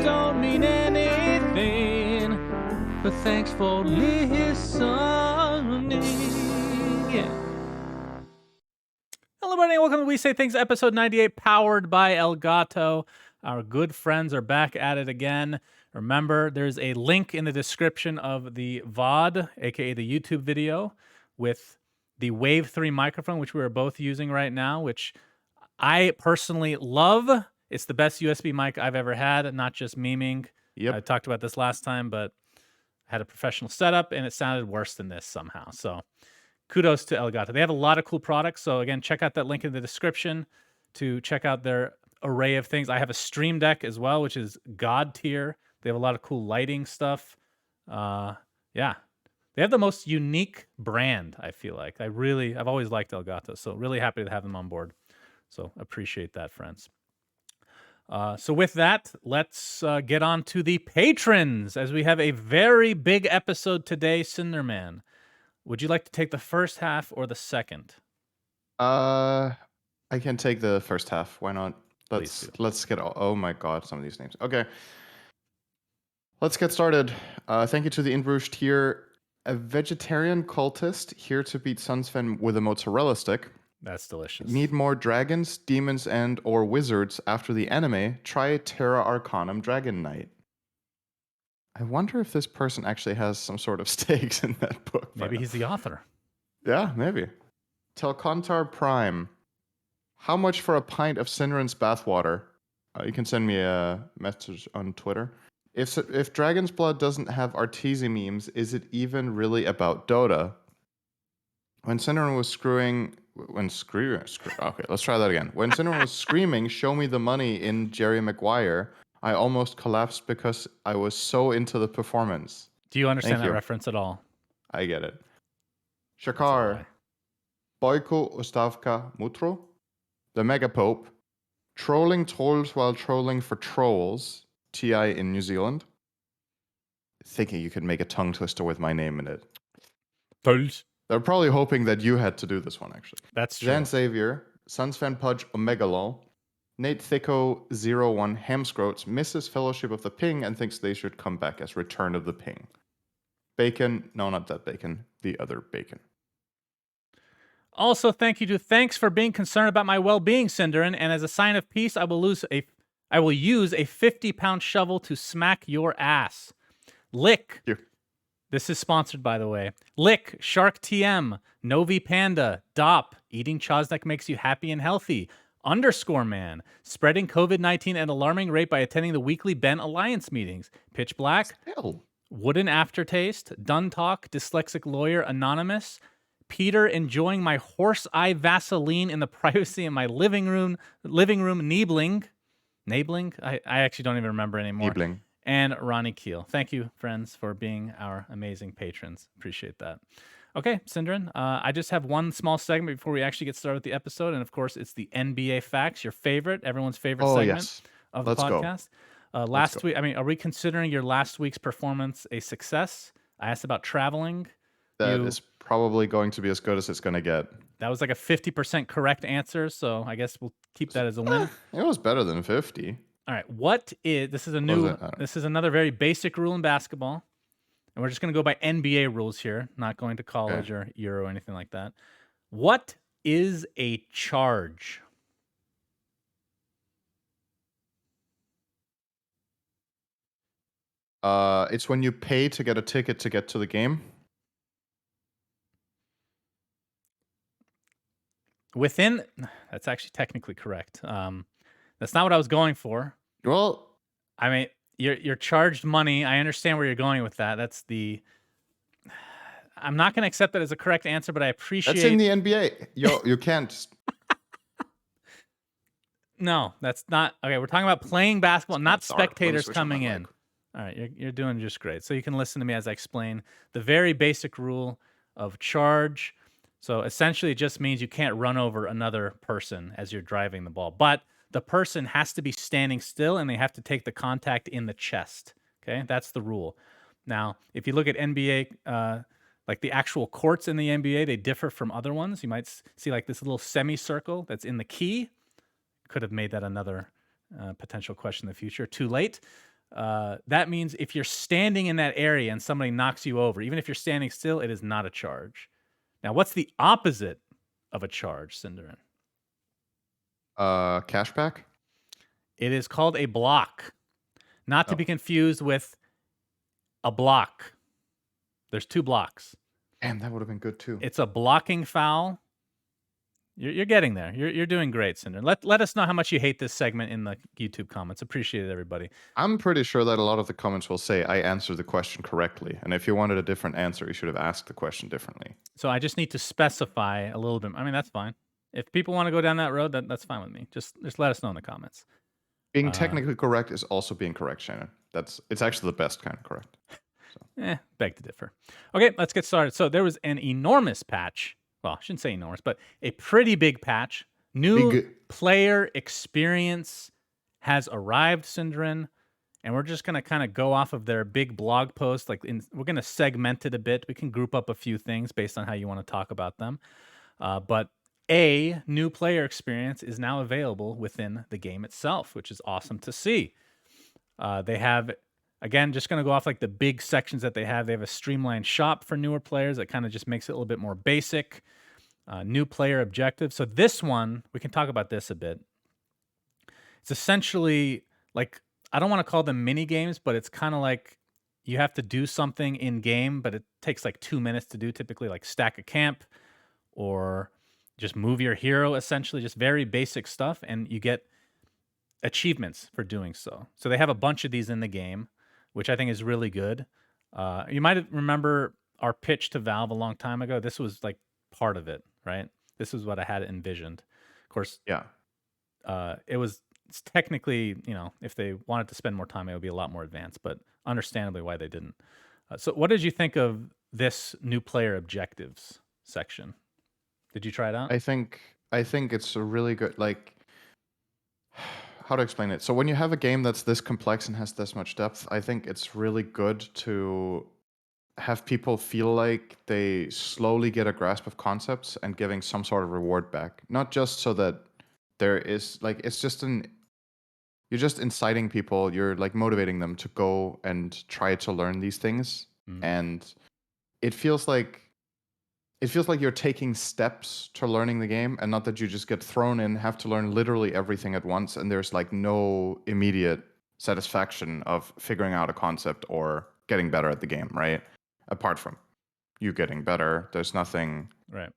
don't mean anything, but thanks for listening. Yeah. Hello, everybody, and welcome to We Say Things, episode 98, powered by Elgato. Our good friends are back at it again. Remember, there's a link in the description of the VOD, aka the YouTube video, with the Wave 3 microphone, which we are both using right now, which I personally love. It's the best USB mic I've ever had, not just memeing. Yep. I talked about this last time, but I had a professional setup, and it sounded worse than this somehow. So kudos to Elgato. They have a lot of cool products. So again, check out that link in the description to check out their array of things. I have a Stream Deck as well, which is God tier. They have a lot of cool lighting stuff. Yeah. They have the most unique brand, I feel like. I've always liked Elgato, so really happy to have them on board. So appreciate that, friends. So with that, let's get on to the patrons, as we have a very big episode today, Cinderman. Would you like to take the first half or the second? I can take the first half. Why not? Please Let's get. Oh my god, some of these names. Okay, let's get started. Thank you to the Inbrush tier. A vegetarian cultist here to beat Sunsven with a mozzarella stick. That's delicious. Need more dragons, demons, and or wizards after the anime? Try Terra Arcanum Dragon Knight. I wonder if this person actually has some sort of stakes in that book. Maybe he's the author. Yeah, maybe. Telcontar Prime. How much for a pint of Sinrin's bathwater? You can send me a message on Twitter. If Dragon's Blood doesn't have Arteezy memes, is it even really about Dota? When Sinrin was okay, let's try that again. When Sinrin was screaming, "Show me the money" in Jerry Maguire, I almost collapsed because I was so into the performance. Do you understand that reference at all? I get it. Shakar. Boyko Ostavka Mutro. The Mega Pope. Trolling trolls while trolling for trolls. TI in New Zealand. Thinking you could make a tongue twister with my name in it. Trolls. They're probably hoping that you had to do this one, actually. That's true. Jan Xavier, Sunsfan Pudge Omegalol, Nate Thicko01 Hamscroats misses Fellowship of the Ping and thinks they should come back as Return of the Ping. Bacon, no, not that bacon, the other bacon. Also, thanks for being concerned about my well-being, Cinderin, and as a sign of peace, I will use a 50-pound shovel to smack your ass. Lick. Here. This is sponsored, by the way. Lick, Shark TM, Novi Panda, Dop, Eating Chosnek makes you happy and healthy, _man, spreading COVID-19 at an alarming rate by attending the weekly Ben Alliance meetings, Pitch Black, Wooden Aftertaste, Dun Talk, Dyslexic Lawyer Anonymous, Peter enjoying my horse eye Vaseline in the privacy of my living room, Niebling, I actually don't even remember anymore. Niebling. And Ronnie Keel. Thank you, friends, for being our amazing patrons. Appreciate that. Okay, Cinderin, I just have one small segment before we actually get started with the episode, and of course, it's the NBA Facts, everyone's favorite segment of the podcast. Last week, are we considering your last week's performance a success? I asked about traveling. That is probably going to be as good as it's going to get. That was like a 50% correct answer, so I guess we'll keep that as a win. It was better than 50. All right, this is another very basic rule in basketball, and we're just going to go by NBA rules here, not going to college or Euro or anything like that. What is a charge? It's when you pay to get a ticket to get to the game. That's actually technically correct. That's not what I was going for. Well, I mean, you're charged money. I understand where you're going with that. I'm not going to accept that as a correct answer, but I appreciate. That's in the NBA. You can't. No, that's not. Okay, we're talking about playing basketball, not spectators coming in. All right, you're doing just great. So you can listen to me as I explain the very basic rule of charge. So essentially, it just means you can't run over another person as you're driving the ball. But the person has to be standing still, and they have to take the contact in the chest. Okay, that's the rule. Now, if you look at NBA, like the actual courts in the NBA, they differ from other ones. You might see like this little semicircle that's in the key. Could have made that another potential question in the future. Too late. That means if you're standing in that area and somebody knocks you over, even if you're standing still, it is not a charge. Now, what's the opposite of a charge, Cinderin? Cashback? It is called a block, not to Oh, be confused with a block. There's two blocks. damn, that would have been good too. It's a blocking foul. You're getting there. You're doing great, Cinder. Let us know how much you hate this segment in the YouTube comments. Appreciate it, everybody. I'm pretty sure that a lot of the comments will say I answered the question correctly, and if you wanted a different answer, you should have asked the question differently. So I just need to specify a little bit. I mean, that's fine. If people want to go down that road, that's fine with me. Just let us know in the comments. Being technically correct is also being correct, Shannon. It's actually the best kind of correct. Beg to differ. Okay, let's get started. So there was an enormous patch. Well, I shouldn't say enormous, but a pretty big patch. New player experience has arrived, Cinderin. And we're just going to kind of go off of their big blog post. We're going to segment it a bit. We can group up a few things based on how you want to talk about them. But a new player experience is now available within the game itself, which is awesome to see. They have, again, just going to go off like the big sections that they have. They have a streamlined shop for newer players that kind of just makes it a little bit more basic. New player objectives. So this one, we can talk about this a bit. It's essentially like, I don't want to call them mini games, but it's kind of like you have to do something in game, but it takes like 2 minutes to do, typically like stack a camp or just move your hero, essentially just very basic stuff. And you get achievements for doing so. So they have a bunch of these in the game, which I think is really good. You might remember our pitch to Valve a long time ago. This was like part of it, right? This is what I had envisioned. Of course, Yeah. It's technically, if they wanted to spend more time, it would be a lot more advanced, but understandably why they didn't. So what did you think of this new player objectives section? Did you try it out? I think it's a really good, like, how to explain it. So when you have a game that's this complex and has this much depth, I think it's really good to have people feel like they slowly get a grasp of concepts and giving some sort of reward back. Not just so that there is like, you're just inciting people, you're like motivating them to go and try to learn these things. And it feels like you're taking steps to learning the game, and not that you just get thrown in, have to learn literally everything at once, and there's like no immediate satisfaction of figuring out a concept or getting better at the game, right? Apart from you getting better, there's nothing. Right.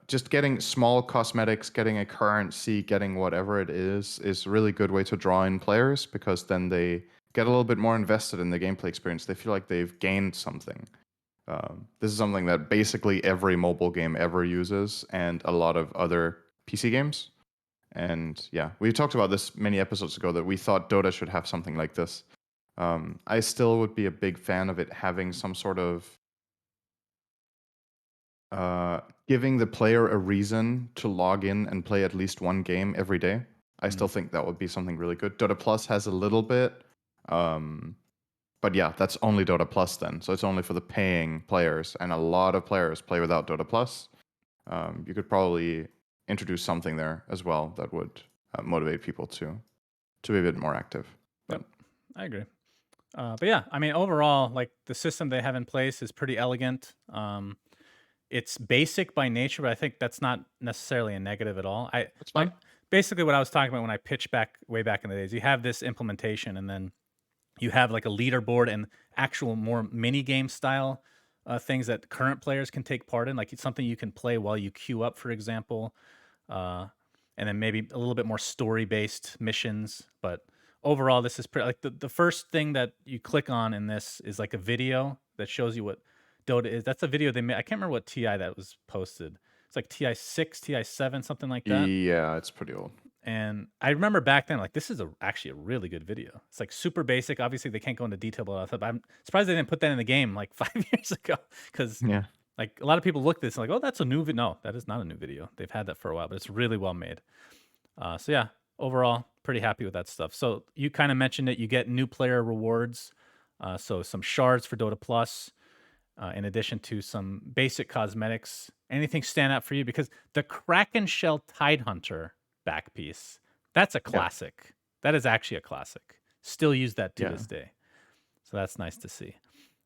Just getting small cosmetics, getting a currency, getting whatever it is a really good way to draw in players, because then they get a little bit more invested in the gameplay experience. They feel like they've gained something. This is something that basically every mobile game ever uses, and a lot of other PC games. And yeah, we talked about this many episodes ago that we thought Dota should have something like this. I still would be a big fan of it having some sort of giving the player a reason to log in and play at least one game every day. I still think that would be something really good. Dota Plus has a little bit, but yeah, that's only Dota Plus then. So it's only for the paying players, and a lot of players play without Dota Plus. You could probably introduce something there as well that would motivate people to be a bit more active. But Yep, I agree. But yeah, I mean, overall, like the system they have in place is pretty elegant. It's basic by nature, but I think that's not necessarily a negative at all. it's fine. Basically what I was talking about when I pitched way back in the days. You have this implementation, and then you have like a leaderboard and actual more mini game style things that current players can take part in, like it's something you can play while you queue up, for example, and then maybe a little bit more story based missions. But overall, this is pretty like the first thing that you click on in this is like a video that shows you what Dota is. That's a video they made. I can't remember what TI that was posted. It's like TI6, TI7, something like that. Yeah, it's pretty old. And I remember back then, like, this is actually a really good video. It's like super basic. Obviously, they can't go into detail about all that stuff, but I'm surprised they didn't put that in the game like 5 years ago. Because Yeah. like a lot of people look at this and like, oh, that's a new video. No, that is not a new video. They've had that for a while, but it's really well made. So yeah, overall, pretty happy with that stuff. So you kind of mentioned it. You get new player rewards. So some shards for Dota Plus, in addition to some basic cosmetics. Anything stand out for you? Because the Kraken Shell Tidehunter back piece, that's a classic. That is actually a classic. still use that to Yeah. this day. So that's nice to see.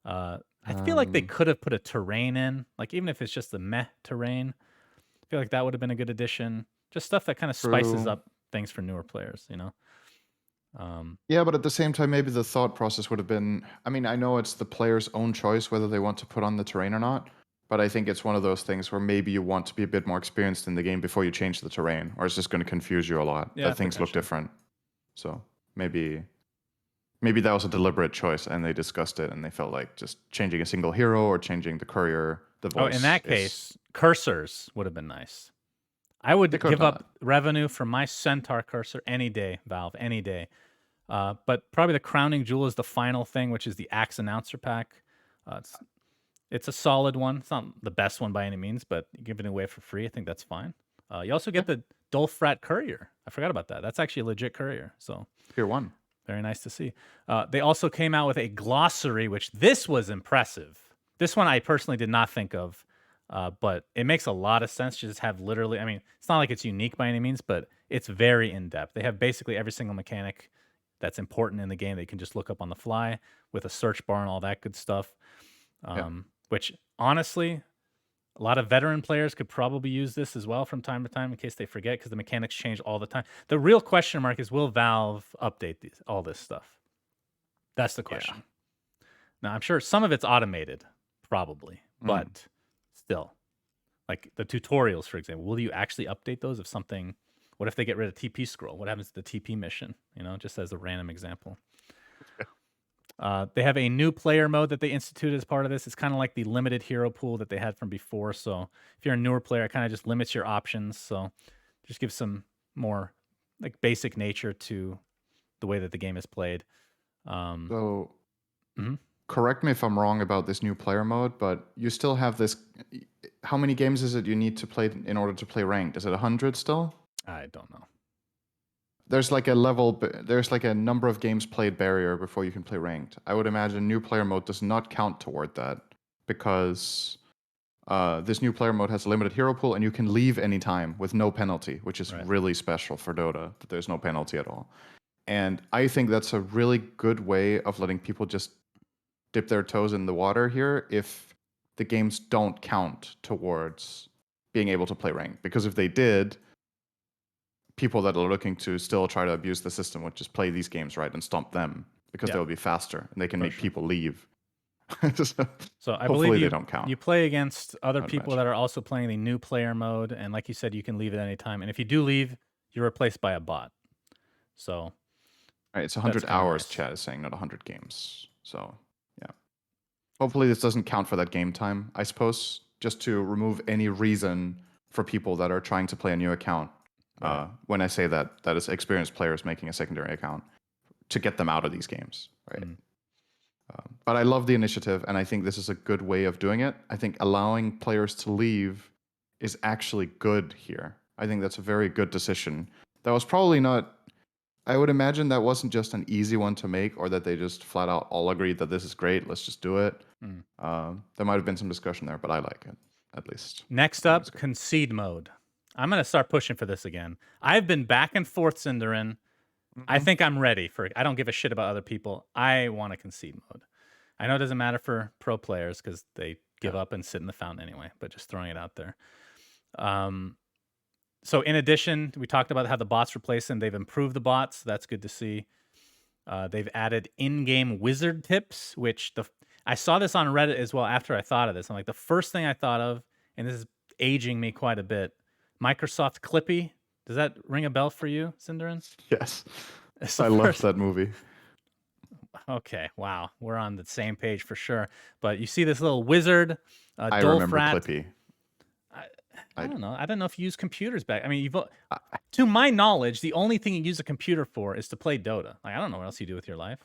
I feel like they could have put a terrain in, like even if it's just the meh terrain. I feel like that would have been a good addition. Just stuff that kind of spices True. up things for newer players, you know. Yeah, but at the same time, maybe the thought process would have been, I mean, I know it's the player's own choice whether they want to put on the terrain or not, but I think it's one of those things where maybe you want to be a bit more experienced in the game before you change the terrain, or it's just going to confuse you a lot Yeah, that things look potentially. different. So maybe that was a deliberate choice and they discussed it and they felt like just changing a single hero or changing the courier, the Oh, in voice that is, case, cursors would have been nice. I they would could have give done up that. revenue from my Centaur cursor any day, Valve, any day. But probably the crowning jewel is the final thing, which is the Axe Announcer Pack. It's a solid one. It's not the best one by any means, but giving it away for free, I think that's fine. You also Yeah, get the Dolfrat Courier. I forgot about that. That's actually a legit courier. So tier 1. very nice to see. They also came out with a glossary, which this was impressive. This one I personally did not think of, but it makes a lot of sense to just have literally, I mean, it's not like it's unique by any means, but it's very in depth. They have basically every single mechanic that's important in the game that you can just look up on the fly with a search bar and all that good stuff. Yeah. Which honestly, a lot of veteran players could probably use this as well from time to time in case they forget because the mechanics change all the time. The real question mark is will Valve update all this stuff? That's the Yeah. question. Now, I'm sure some of it's automated, probably, Mm. but still, like the tutorials, for example, will you actually update those if something? What if they get rid of TP scroll? What happens to the TP mission? You know, just as a random example. They have a new player mode that they instituted as part of this. It's kind of like the limited hero pool that they had from before. So if you're a newer player, it kind of just limits your options. So just gives some more like basic nature to the way that the game is played. So Mhm. correct me if I'm wrong about this new player mode, but you still have this. How many games is it you need to play in order to play ranked? Is it 100 still? I don't know. There's like a level, there's like a number of games played barrier before you can play ranked. I would imagine new player mode does not count toward that because this new player mode has a limited hero pool and you can leave anytime with no penalty, which is Right. really special for Dota, that there's no penalty at all. And I think that's a really good way of letting people just dip their toes in the water here if the games don't count towards being able to play ranked. Because if they did, people that are looking to still try to abuse the system would just play these games right and stomp them because Yeah, they'll be faster and they can for make sure. people leave. So I believe Hopefully they you don't count, you play against other I'd people that imagine. are also playing the new player mode, and like you said, you can leave at any time. And if you do leave, you're replaced by a bot. So Right, it's that's 100 kind of hours, nice. Chad is saying, not 100 games. So, yeah. Hopefully this doesn't count for that game time, I suppose, just to remove any reason for people that are trying to play a new account. Right. When I say that, that is experienced players making a secondary account to get them out of these games, right? Mm. But I love the initiative, and I think this is a good way of doing it. I think allowing players to leave is actually good here. I think that's a very good decision. That was probably not. I would imagine that wasn't just an easy one to make, or that they just flat out all agreed that this is great. Let's just do it. Mm. There might have been some discussion there, but I like it at least. Next I think it's up, good. concede mode. I'm gonna start pushing for this again. I've been back and forth, Cinderin. I Mm-hmm. think I'm ready for it. I don't give a shit about other people. I want a concede mode. I know it doesn't matter for pro players because they Yeah. give up and sit in the fountain anyway, but just throwing it out there. Um, so in addition, we talked about how the bots replace them. They've improved the bots. So that's good to see. They've added in-game wizard tips, which I saw this on Reddit as well after I thought of this. I'm like, the first thing I thought of, and this is aging me quite a bit, Microsoft Clippy. Does that ring a bell for you, Cinderin? Yes. It's the I loved first. that movie. Okay, wow, we're on the same page for sure. But you see this little wizard, I remember Dolfrat. Clippy. I, I I, don't know. I don't know if you use computers back. I mean, I, to my knowledge, the only thing you use a computer for is to play Dota. Like, I don't know what else you do with your life.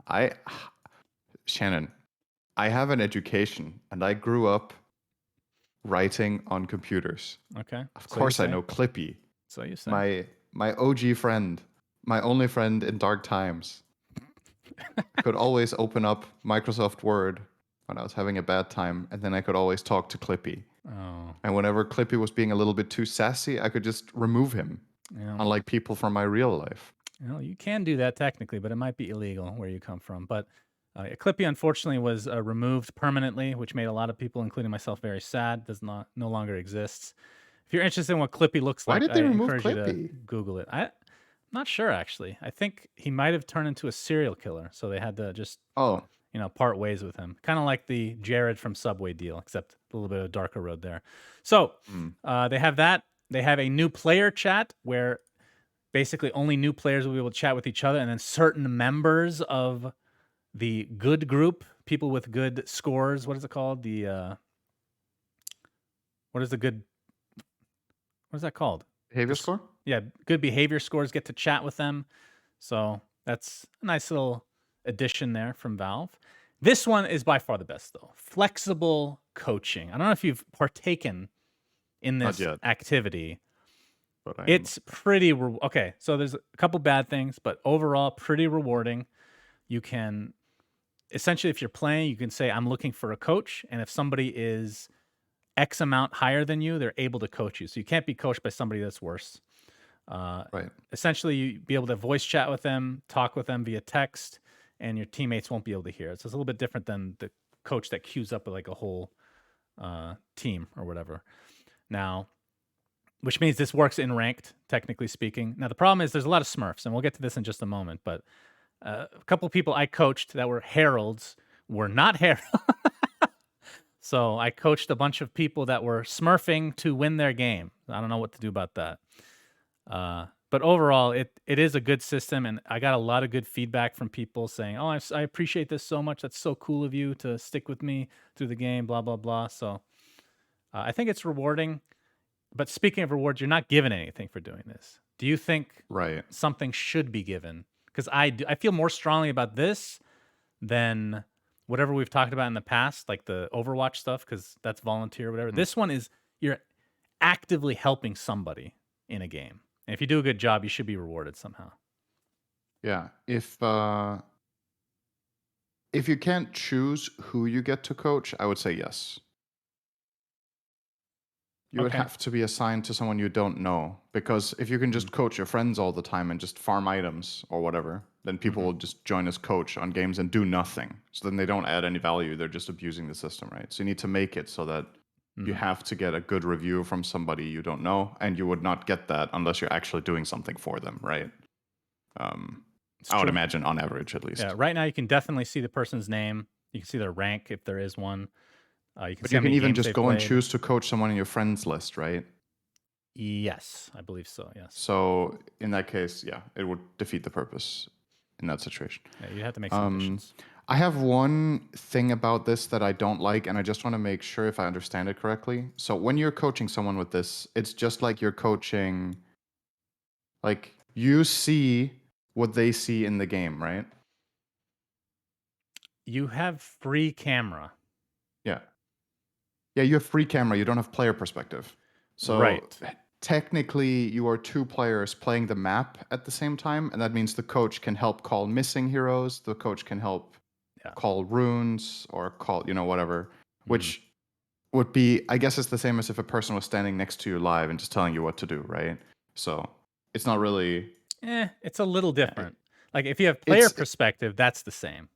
I Shannon, I have an education and I grew up writing on computers. Okay, Of so you course I say. know Clippy. So you say. My OG friend, my only friend in dark times. I could always open up Microsoft Word when I was having a bad time, and then I could always talk to Clippy. Oh, And whenever Clippy was being a little bit too sassy, I could just remove him, yeah. unlike people from my real life. You can do that technically, but it might be illegal where you come from. But Clippy unfortunately was removed permanently, which made a lot of people, including myself, very sad. Does not no longer exists. If you're interested in what Clippy looks Why like, did I they remove encourage you to Clippy? Google it. I'm not sure actually. I think he might have turned into a serial killer, so they had to just Oh, part ways with him. Kind of like the Jared from Subway deal, except a little bit of a darker road there. So hmm. they have that. They have a new player chat where basically only new players will be able to chat with each other, and then certain members of the good group, people with good scores. What is it called? What is the good? What is that called? Behavior This, score? yeah, good behavior scores get to chat with them. So that's a nice little addition there from Valve. This one is by far the best though. Flexible coaching. I don't know if you've partaken in Not this yet, activity. but I am. It's pretty okay. So there's a couple bad things, but overall pretty rewarding. You can essentially, if you're playing, you can say, I'm looking for a coach. And if somebody is X amount higher than you, they're able to coach you. So you can't be coached by somebody that's worse. Right. Essentially, you be able to voice chat with them, talk with them via text, and your teammates won't be able to hear it. So it's a little bit different than the coach that queues up like a whole team or whatever. Now, which means this works in ranked, technically speaking. Now, the problem is there's a lot of Smurfs, and we'll get to this in just a moment, but a couple of people I coached that were heralds were not heralds. So I coached a bunch of people that were smurfing to win their game. I don't know what to do about that. But overall, it is a good system, and I got a lot of good feedback from people saying, "Oh, I appreciate this so much. That's so cool of you to stick with me through the game." Blah blah blah. So I think it's rewarding. But speaking of rewards, you're not given anything for doing this. Do you think Right. something should be given? Because I feel more strongly about this than whatever we've talked about in the past, like the Overwatch stuff, because that's volunteer or whatever. Mhm. This one is you're actively helping somebody in a game. And if you do a good job, you should be rewarded somehow. Yeah. If you can't choose who you get to coach, I would say yes. You would Okay. have to be assigned to someone you don't know, because if you can Mm. just coach your friends all the time and just farm items or whatever, then people Mhm. will just join as coach on games and do nothing. So then they don't add any value. They're just abusing the system, right? So you need to make it so that you Mhm. have to get a good review from somebody you don't know, and you would not get that unless you're actually doing something for them, right? Um, It's I would true. imagine on average, at Yeah. least. Right now, you can definitely see the person's name. You can see their rank if there is one. You can But see you how can many even games just they've go and played. choose to coach someone in your friends list, right? Yes, I believe so. Yes. So in that case, yeah, it would defeat the purpose in that situation. Yeah, you have to make some Um, additions. I have one thing about this that I don't like, and I just want to make sure if I understand it correctly. So when you're coaching someone with this, it's just like you're coaching, like you see what they see in the game, right? You have free camera. Yeah. Yeah, you have free camera, you don't have player perspective. So Right. technically, you are two players playing the map at the same time, and that means the coach can help call missing heroes, the coach can help Yeah. call runes or call, whatever, Mhm. which would be, I guess it's the same as if a person was standing next to you live and just telling you what to do, right? So it's not really, It's a little different. Like if you have player it's, perspective, that's the same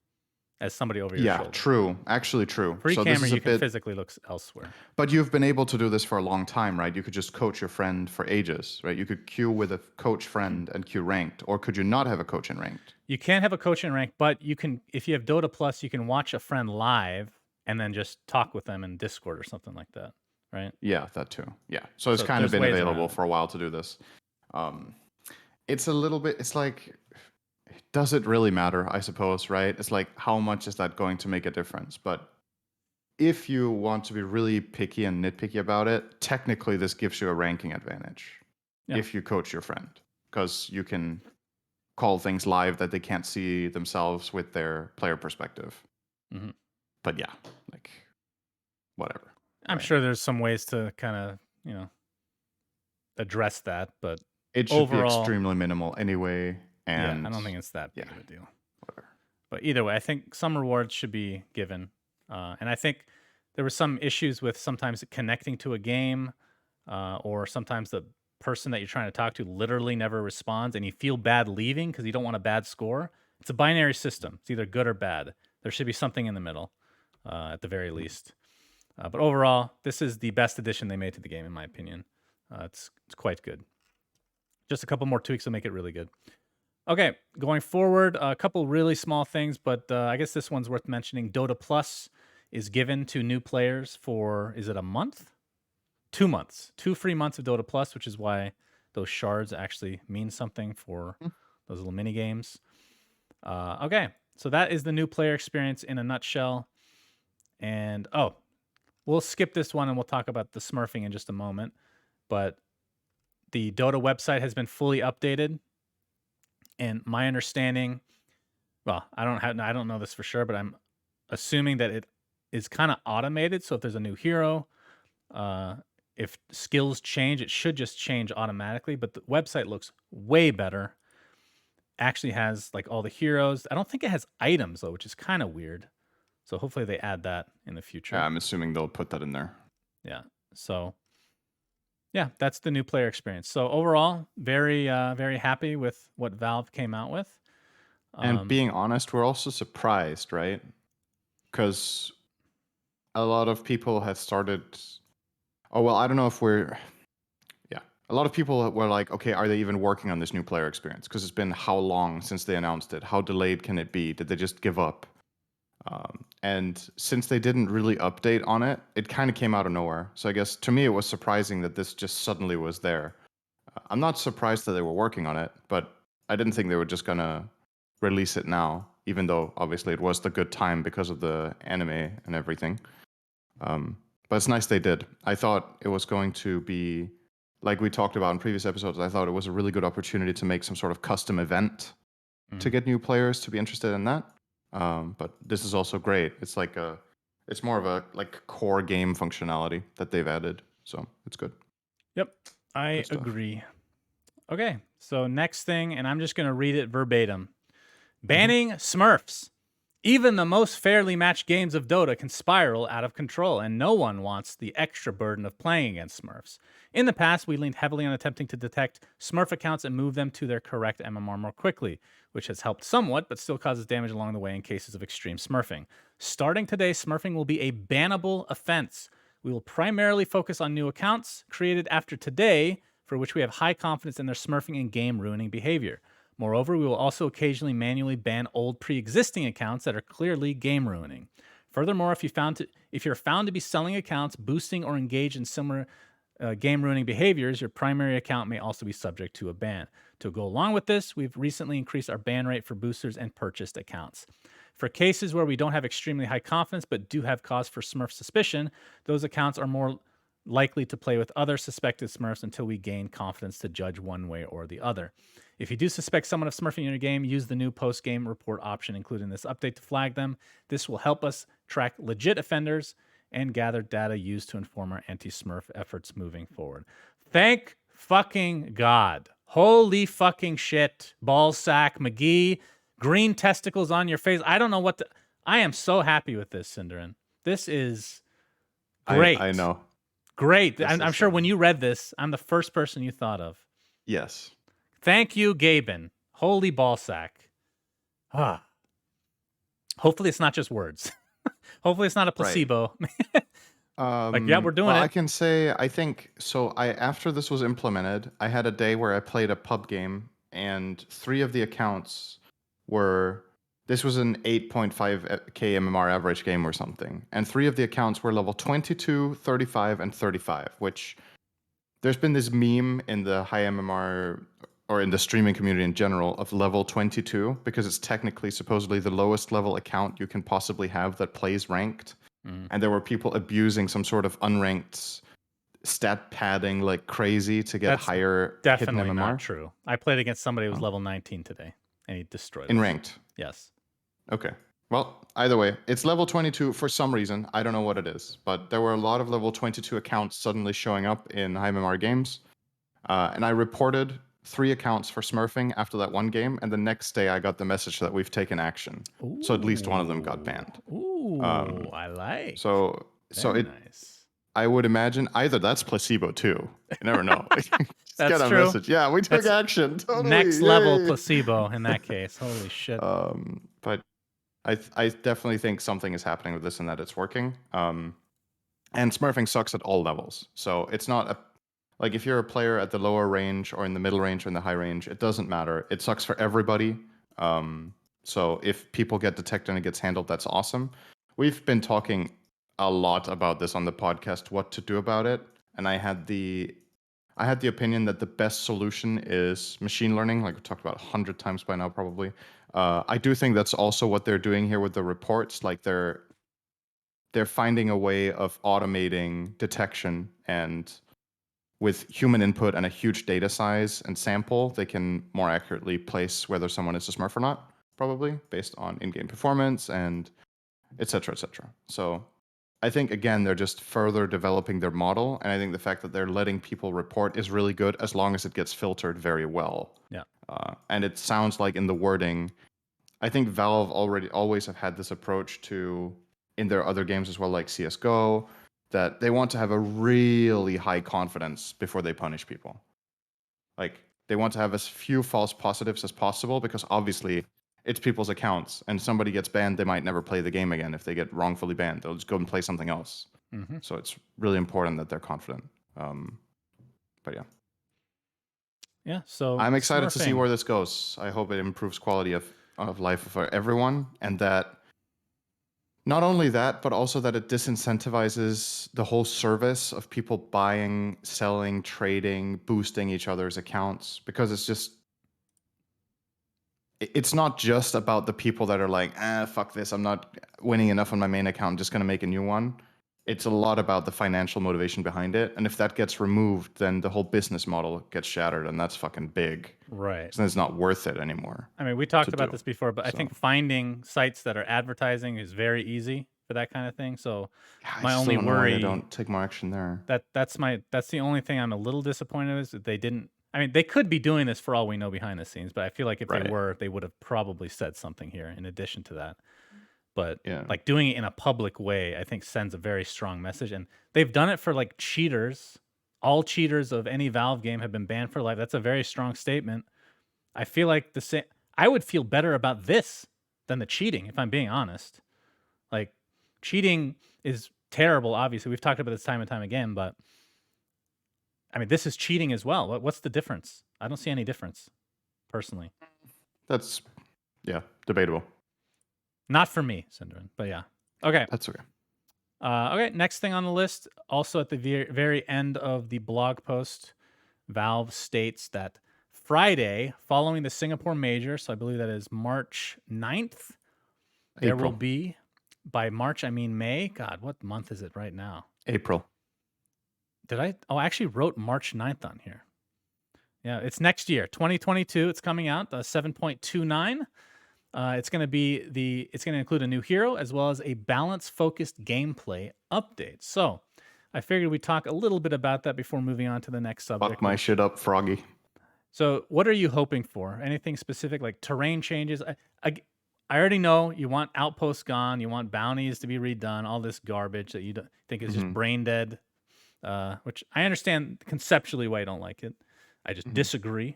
as somebody over your yeah, shoulder. true, actually true. Free So this camera, is a you can bit, physically look elsewhere. but you've been able to do this for a long time, right? You could just coach your friend for ages, right? You could queue with a coach friend and queue ranked, or could you not have a coach in ranked? You can't have a coach in rank, but you can, if you have Dota Plus, you can watch a friend live and then just talk with them in Discord or something like that, right? Yeah, that too. Yeah. So it's So kind of there's been ways available around it. for a while to do this. Um, it's a little bit, it's like, does it really matter? I suppose, right? It's like, how much is that going to make a difference? But if you want to be really picky and nitpicky about it, technically this gives you a ranking advantage Yeah. if you coach your friend, because you can call things live that they can't see themselves with their player perspective. Mhm. But yeah, like whatever, I'm right? sure there's some ways to kind of, address that, but It should be overall, extremely minimal anyway, yeah, I and don't think it's that big yeah, of a deal. whatever. But either way, I think some rewards should be given. And I think there were some issues with sometimes connecting to a game, or sometimes person that you're trying to talk to literally never responds and you feel bad leaving because you don't want a bad score, it's a binary system. It's either good or bad. There should be something in the middle, at the very least. But overall, this is the best addition they made to the game, in my opinion. It's quite good. Just a couple more tweaks will make it really good. Okay, going forward, a couple really small things, but I guess this one's worth mentioning. Dota Plus is given to new players for, is it a month? 2 months. 2 free months of Dota Plus, which is why those shards actually mean something for those little mini games. Okay, so that is the new player experience in a nutshell. And we'll skip this one and we'll talk about the smurfing in just a moment. But the Dota website has been fully updated. And my understanding, well, I don't know this for sure, but I'm assuming that it is kind of automated. So if there's a new hero, if skills change, it should just change automatically. But the website looks way better. Actually has like all the heroes. I don't think it has items though, which is kind of weird. So hopefully they add that in the future. Yeah, I'm assuming they'll put that in there. Yeah. So yeah, that's the new player experience. So overall, very very happy with what Valve came out with. And being honest, we're also surprised, right? Because a lot of people have started. Oh well, I don't know if we're. Yeah, a lot of people were like, okay, are they even working on this new player experience? Because it's been how long since they announced it? How delayed can it be? Did they just give up? And since they didn't really update on it, it kind of came out of nowhere. So I guess to me, it was surprising that this just suddenly was there. I'm not surprised that they were working on it, but I didn't think they were just gonna release it now, even though obviously it was the good time because of the anime and everything. But it's nice they did. I thought it was going to be, like we talked about in previous episodes, I thought it was a really good opportunity to make some sort of custom event to get new players to be interested in that. But this is also great. It's like it's more of a like core game functionality that they've added. So it's good. Yep, I agree. Okay, so next thing, and I'm just going to read it verbatim. Banning Smurfs. Even the most fairly matched games of Dota can spiral out of control, and no one wants the extra burden of playing against Smurfs. In the past, we leaned heavily on attempting to detect Smurf accounts and move them to their correct MMR more quickly, which has helped somewhat, but still causes damage along the way in cases of extreme smurfing. Starting today, smurfing will be a bannable offense. We will primarily focus on new accounts created after today, for which we have high confidence in their smurfing and game-ruining behavior. Moreover, we will also occasionally manually ban old pre-existing accounts that are clearly game-ruining. Furthermore, if you're found to be selling accounts, boosting, or engaged in similar game-ruining behaviors, your primary account may also be subject to a ban. To go along with this, we've recently increased our ban rate for boosters and purchased accounts. For cases where we don't have extremely high confidence but do have cause for Smurf suspicion, those accounts are more likely to play with other suspected Smurfs until we gain confidence to judge one way or the other. If you do suspect someone of smurfing in your game, use the new post-game report option included in this update to flag them. This will help us track legit offenders and gather data used to inform our anti-smurf efforts moving forward. Thank fucking God. Holy fucking shit. Ballsack, McGee, green testicles on your face. I don't know what I am so happy with this, Cinderin. This is great. I know. Great. I'm sure when you read this, I'm the first person you thought of. Yes. Thank you, Gaben. Holy ballsack. Hopefully it's not just words. Hopefully it's not a placebo. Like, yeah, we're doing it. I can say, I think, so after this was implemented, I had a day where I played a pub game, and 3 of the accounts were, this was an 8.5k MMR average game or something, and 3 of the accounts were level 22, 35, and 35, which there's been this meme in the high MMR or in the streaming community in general of level 22 because it's technically supposedly the lowest level account you can possibly have that plays ranked. And there were people abusing some sort of unranked stat padding like crazy to get higher definitely hidden MMR. Not true. I played against somebody who was level 19 today and he destroyed in us. Ranked. Yes. Okay. Well, either way, it's level 22 for some reason. I don't know what it is, but there were a lot of level 22 accounts suddenly showing up in high MMR games. And I reported 3 accounts for smurfing after that one game, and the next day I got the message that we've taken action. Ooh. So at least one of them got banned. Ooh, I like. So Very nice. I would imagine either that's placebo too. You never know. Get That's a true. message. Yeah, we took That's action. Totally. next level Yay. placebo in that case. Holy shit. But I definitely think something is happening with this and that it's working. And smurfing sucks at all levels. So it's not a like if you're a player at the lower range or in the middle range or in the high range, it doesn't matter. It sucks for everybody. So if people get detected and it gets handled, that's awesome. We've been talking a lot about this on the podcast, what to do about it, and I had the opinion that the best solution is machine learning, like we've talked about 100 times by now, probably. I do think that's also what they're doing here with the reports. Like they're finding a way of automating detection, and with human input and a huge data size and sample, they can more accurately place whether someone is a Smurf or not, probably based on in-game performance and et cetera, et cetera. So I think, again, they're just further developing their model. And I think the fact that they're letting people report is really good as long as it gets filtered very well. Yeah. And it sounds like in the wording, I think Valve always have had this approach to, in their other games as well, like CSGO, that they want to have a really high confidence before they punish people. Like they want to have as few false positives as possible because obviously it's people's accounts and somebody gets banned, they might never play the game again. If they get wrongfully banned, they'll just go and play something else. Mm-hmm. So it's really important that they're confident. But yeah, Yeah. So I'm excited to see smurfing. where this goes. I hope it improves quality of life for everyone, and that not only that, but also that it disincentivizes the whole service of people buying, selling, trading, boosting each other's accounts, because it's not just about the people that are like, fuck this, I'm not winning enough on my main account, I'm just going to make a new one. It's a lot about the financial motivation behind it. And if that gets removed, then the whole business model gets shattered, and that's fucking big. Right. So then it's not worth it anymore I mean, we to talked about do. this before, but I So think finding sites that are advertising is very easy for that kind of thing. So I my still only don't know why they worry don't take more action there. that's the only thing I'm a little disappointed is that they didn't. I mean, they could be doing this for all we know behind the scenes, but I feel like if they Right. were, they would have probably said something here in addition to that. But Yeah. like doing it in a public way, I think sends a very strong message. And they've done it for like cheaters. All cheaters of any Valve game have been banned for life. That's a very strong statement. I feel like the same. I would feel better about this than the cheating, if I'm being honest. Like cheating is terrible. Obviously, we've talked about this time and time again, but I mean, this is cheating as well. What's the difference? I don't see any difference, personally. That's, yeah, debatable. Not for me, Syndrome, but yeah. Okay. That's okay. Okay. Next thing on the list, also at the very end of the blog post, Valve states that Friday, following the Singapore Major, so I believe that is March 9th, there will April. be, by March, I mean May. God, what month is it right now? April. Did I? Oh, I actually wrote March 9th on here. Yeah, it's next year, 2022. It's coming out, 7.29. It's going to include a new hero as well as a balance-focused gameplay update. So I figured we'd talk a little bit about that before moving on to the next subject. Fuck my shit up, Froggy. So what are you hoping for? Anything specific, like terrain changes? I already know you want outposts gone. You want bounties to be redone. All this garbage that you don't think is just brain dead. Which I understand conceptually why you don't like it. I just disagree.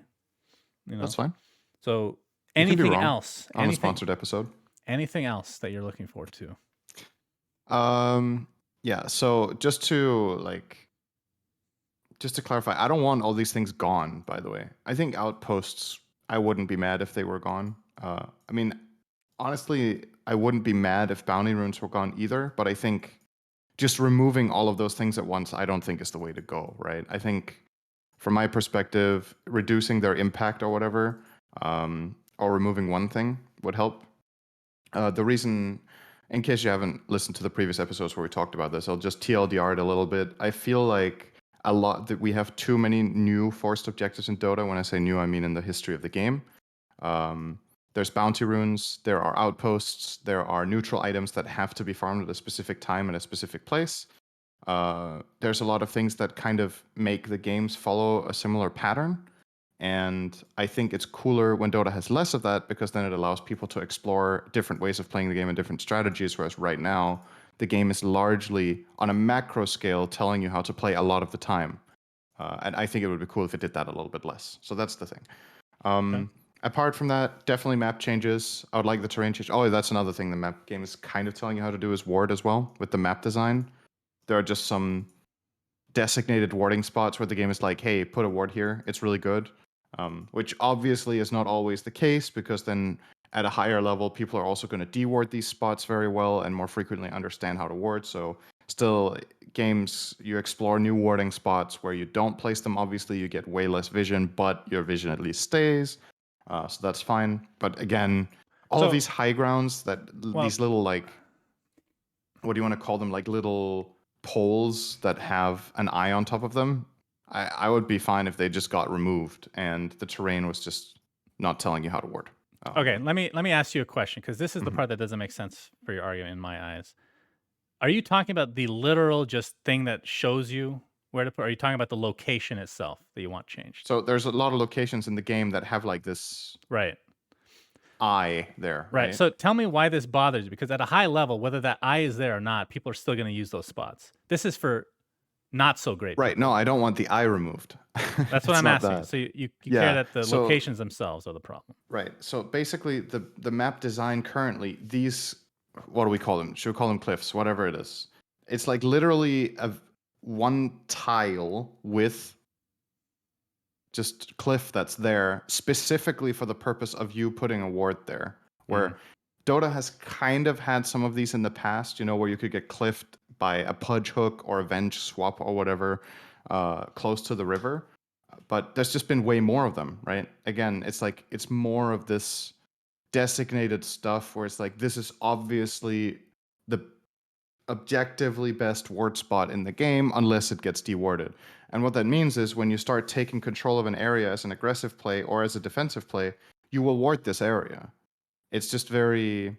You know, That's fine. so You can be anything wrong else? on a sponsored episode. Anything else that you're looking forward to? Yeah. So just to clarify, I don't want all these things gone. By the way, I think outposts, I wouldn't be mad if they were gone. I mean, honestly, I wouldn't be mad if bounty runes were gone either. But I think just removing all of those things at once, I don't think is the way to go. Right? I think, from my perspective, reducing their impact or whatever, or removing one thing would help. The reason, in case you haven't listened to the previous episodes where we talked about this, I'll just TLDR it a little bit. I feel like a lot that we have too many new forced objectives in Dota. When I say new, I mean in the history of the game. There's bounty runes, there are outposts, there are neutral items that have to be farmed at a specific time in a specific place. There's a lot of things that kind of make the games follow a similar pattern. And I think it's cooler when Dota has less of that, because then it allows people to explore different ways of playing the game and different strategies. Whereas right now, the game is largely on a macro scale telling you how to play a lot of the time. And I think it would be cool if it did that a little bit less. So that's the thing. Okay. Apart from that, definitely map changes. I would like the terrain change. Oh, that's another thing the map game is kind of telling you how to do is ward as well with the map design. There are just some designated warding spots where the game is like, hey, put a ward here. It's really good. Which obviously is not always the case, because then at a higher level, people are also going to deward these spots very well and more frequently understand how to ward. So still, games, you explore new warding spots where you don't place them. Obviously, you get way less vision, but your vision at least stays. So that's fine. But again, all of So, these high grounds, well, these little, like, what do you want to call them? Like little poles that have an eye on top of them. I would be fine if they just got removed and the terrain was just not telling you how to ward. okay, let me ask you a question, because this is the Mhm. part that doesn't make sense for your argument in my eyes. Are you talking about the literal just thing that shows you where to put? Or are you talking about the location itself that you want changed? So there's a lot of locations in the game that have like this Right. eye there, Right. right? So tell me why this bothers you, because at a high level, whether that eye is there or not, people are still going to use those spots. This is for not so great Right. No, people. I don't want the eye removed. That's what It's I'm not asking. that. So you care Yeah. that the So locations themselves are the problem. right. So basically, the map design currently, these, what do we call them? Should we call them cliffs? Whatever it is. It's like literally one tile with just cliff that's there specifically for the purpose of you putting a ward there. Mhm. Where Dota has kind of had some of these in the past, where you could get cliffed by a pudge hook or a venge swap or whatever, close to the river. But there's just been way more of them, right? Again, it's like it's more of this designated stuff where it's like this is obviously the objectively best ward spot in the game unless it gets dewarded. And what that means is when you start taking control of an area as an aggressive play or as a defensive play, you will ward this area. It's just very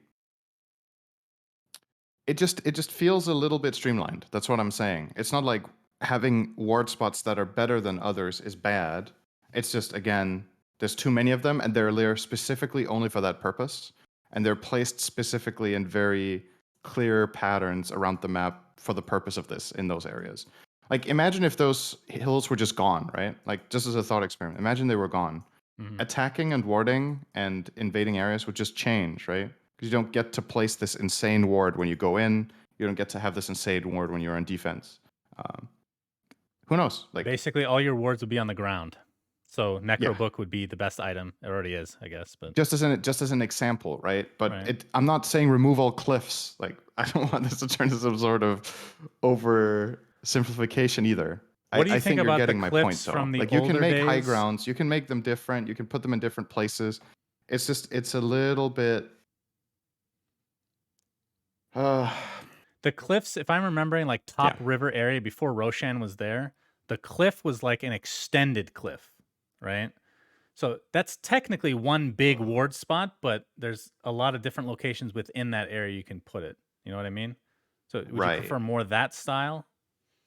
it just feels a little bit streamlined. That's what I'm saying. It's not like having ward spots that are better than others is bad. It's just, again, there's too many of them and they're there specifically only for that purpose, and they're placed specifically in very clear patterns around the map for the purpose of this in those areas. Like, imagine if those hills were just gone, right? Like, just as a thought experiment, imagine they were gone. Mhm. Attacking and warding and invading areas would just change, right? Because you don't get to place this insane ward when you go in. You don't get to have this insane ward when you're on defense. Um, who knows? Like, Basically, all your wards would be on the ground. So yeah, Necro Book would be the best item. It already is, I guess. But just as an example, right? But right. I'm not saying remove all cliffs. Like, I don't want this to turn into some sort of oversimplification either. What do you I think think you're about the getting my point, cliffs though. from the Like, you can older make high days? grounds, you can make them different, you can put them in different places. It's a little bit. Uh, The cliffs, if I'm remembering, like yeah. top river area before Roshan was there, the cliff was like an extended cliff, right? So that's technically one big ward spot, but there's a lot of different locations within that area you can put it. You know what I mean? So would you Right. prefer more that style?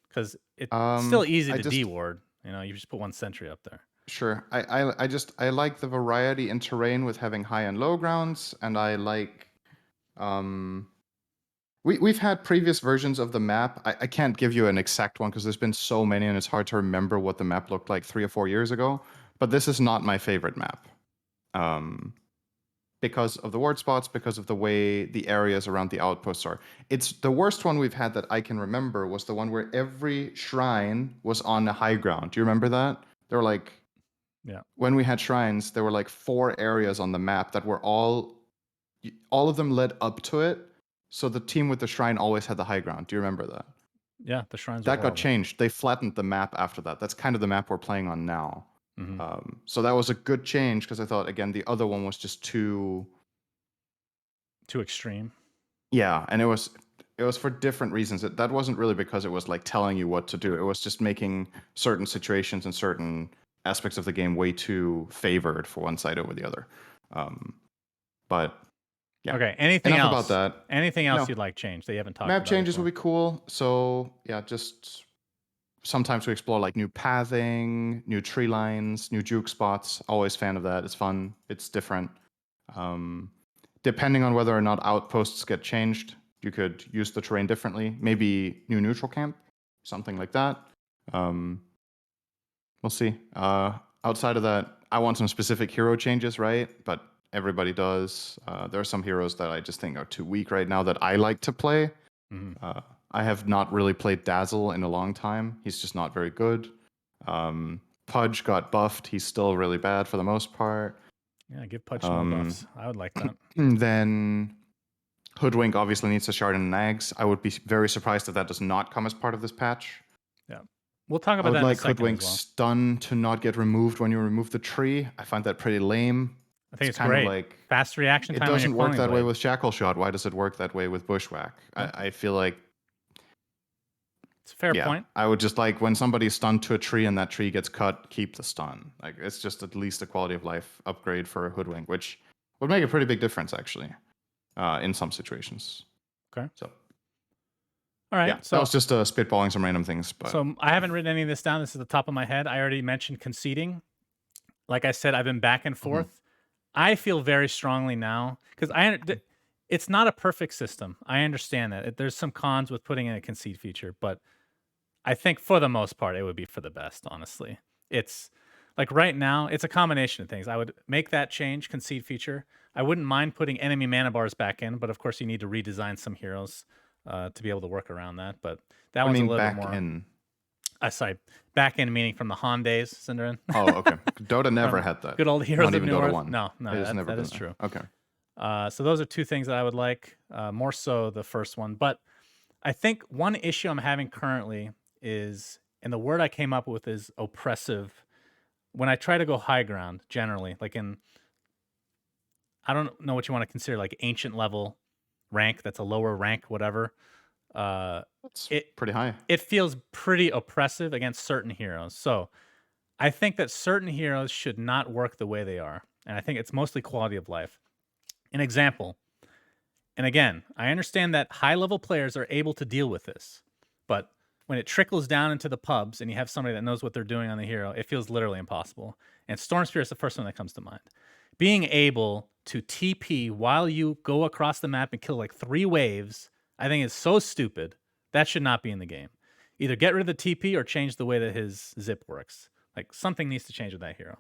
Because it's still easy I to just deward. You just put one sentry up there. sure. I like the variety in terrain with having high and low grounds, and I like um we've had previous versions of the map. I can't give you an exact one because there's been so many and it's hard to remember what the map looked like 3 or 4 years ago. But this is not my favorite map. Um because of the ward spots, because of the way the areas around the outposts are. It's the worst one we've had that I can remember was the one where every shrine was on a high ground. Do you remember that? There were like Yeah. when we had shrines, there were like 4 areas on the map that were all of them led up to it. So the team with the shrine always had the high ground. Do you remember that? Yeah. The shrines are That got horrible. changed. They flattened the map after that. That's kind of the map we're playing on now. Hmm. So that was a good change because I thought again the other one was just too. Too extreme. Yeah, and it was for different reasons. That wasn't really because it was like telling you what to do. It was just making certain situations and certain aspects of the game way too favored for one side over the other. Um, but yeah, Okay. Anything enough about else? that. Anything else No, you'd like changed that you haven't talked map about changes would before? be cool. So yeah, just sometimes we explore like new pathing, new tree lines, new juke spots. Always fan of that. It's fun. It's different. Um, Depending on whether or not outposts get changed, you could use the terrain differently. Maybe new neutral camp, something like that. Um, We'll see. Outside of that, I want some specific hero changes, right? But everybody does. There are some heroes that I just think are too weak right now that I like to play. Mhm. I have not really played Dazzle in a long time. He's just not very good. Pudge got buffed. He's still really bad for the most part. Yeah, give Pudge more buffs. I would like that. Then Hoodwink obviously needs a shard and nags. I would be very surprised if that does not come as part of this patch. Yeah. We'll talk I about would that in a like second as Hoodwink's well. stun to not get removed when you remove the tree. I find that pretty lame. I think it's kind of great. like Fast reaction it time on your doesn't work cloning that way blade. with Shackle Shot. Why does it work that way with Bushwhack? Yeah. I feel like It's a fair point. I would just like when somebody's stunned to a tree and that tree gets cut, keep the stun. Like it's just at least a quality of life upgrade for a Hoodwink, which would make a pretty big difference actually, in some situations. Okay. So all right. yeah, So that was just spitballing some random things. But so I haven't written any of this down. This is the top of my head. I already mentioned conceding. Like I said, I've been back and forth. I feel very strongly now because it's not a perfect system. I understand that there's some cons with putting in a concede feature, but I think for the most part, it would be for the best, honestly. It's like right now, it's a combination of things. I would make that change, concede feature. I wouldn't mind putting enemy mana bars back in, but of course, you need to redesign some heroes to be able to work around that. But that I one's a mean, little bit back more. in. Sorry, back in meaning from the Han days, Cinderin. Oh, okay. Dota never From had that. good old Heroes Not of even New Dota Earth. 1. No, It has never that been is there. true. Okay. So those are two things that I would like, more so the first one. But I think one issue I'm having currently is, and the word I came up with is oppressive. When I try to go high ground, generally, like in, I don't know what you want to consider like ancient level rank, that's a lower rank, whatever. That's It pretty high. it feels pretty oppressive against certain heroes. So I think that certain heroes should not work the way they are. And I think it's mostly quality of life. An example, and again, I understand that high level players are able to deal with this, but when it trickles down into the pubs and you have somebody that knows what they're doing on the hero, it feels literally impossible. And Storm Spirit is the first one that comes to mind. Being able to TP while you go across the map and kill like 3 waves, I think is so stupid. That should not be in the game. Either get rid of the TP or change the way that his zip works. Like something needs to change with that hero.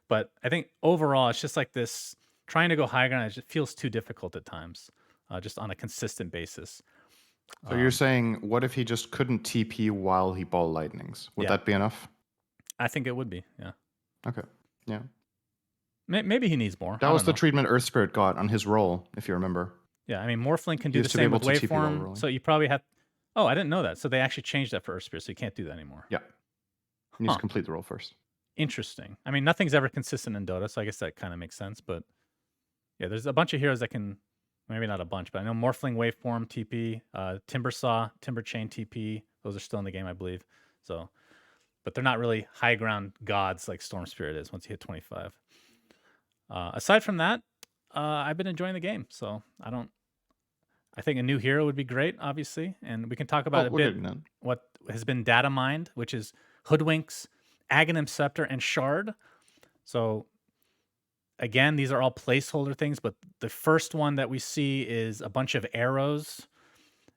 But I think overall, it's just like this trying to go high ground. It just feels too difficult at times, just on a consistent basis. So you're saying, what if he just couldn't TP while he ball lightnings? Would Yeah. that be enough? I think it would be. Yeah. Okay. Yeah. Maybe he needs more. That I was don't the know. treatment Earth Spirit got on his roll, if you remember. Yeah. I mean, Morphling can do the used to be same able with to TP while waveform. rolling. So you probably have. Oh, I didn't know that. So they actually changed that for Earth Spirit, so you can't do that anymore. Yeah. You need Huh. to complete the roll first. Interesting. I mean, nothing's ever consistent in Dota, so I guess that kind of makes sense. But yeah, there's a bunch of heroes that can, maybe not a bunch, but I know Morphling waveform TP, Timber Saw, Timber Chain TP. Those are still in the game, I believe. So, but they're not really high ground gods like Storm Spirit is once you hit 25. Aside from that, I've been enjoying the game, so I think a new hero would be great, obviously, and we can talk about a bit what has been data mined, which is Hoodwinks, Aghanim Scepter, and Shard. So again, these are all placeholder things, but the first one that we see is a bunch of arrows,